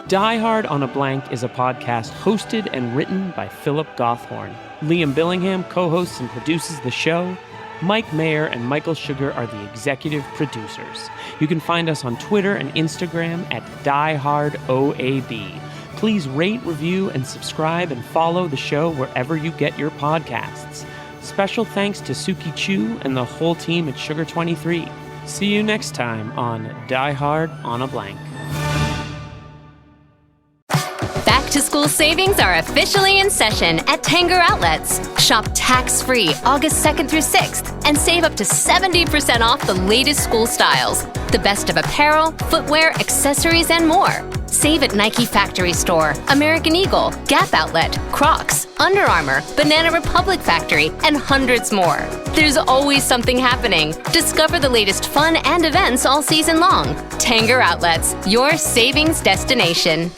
Die Hard on a Blank is a podcast hosted and written by Philip Gawthorne. Liam Billingham co-hosts and produces the show. Mike Mayer and Michael Sugar are the executive producers. You can find us on Twitter and Instagram at DieHardOAB. Please rate, review, and subscribe and follow the show wherever you get your podcasts. Special thanks to Suki Chu and the whole team at Sugar 23. See you next time on Die Hard on a Blank. Back to school savings are officially in session at Tanger Outlets. Shop tax-free August 2nd through 6th and save up to 70% off the latest school styles. The best of apparel, footwear, accessories, and more. Save at Nike Factory Store, American Eagle, Gap Outlet, Crocs, Under Armour, Banana Republic Factory, and hundreds more. There's always something happening. Discover the latest fun and events all season long. Tanger Outlets, your savings destination.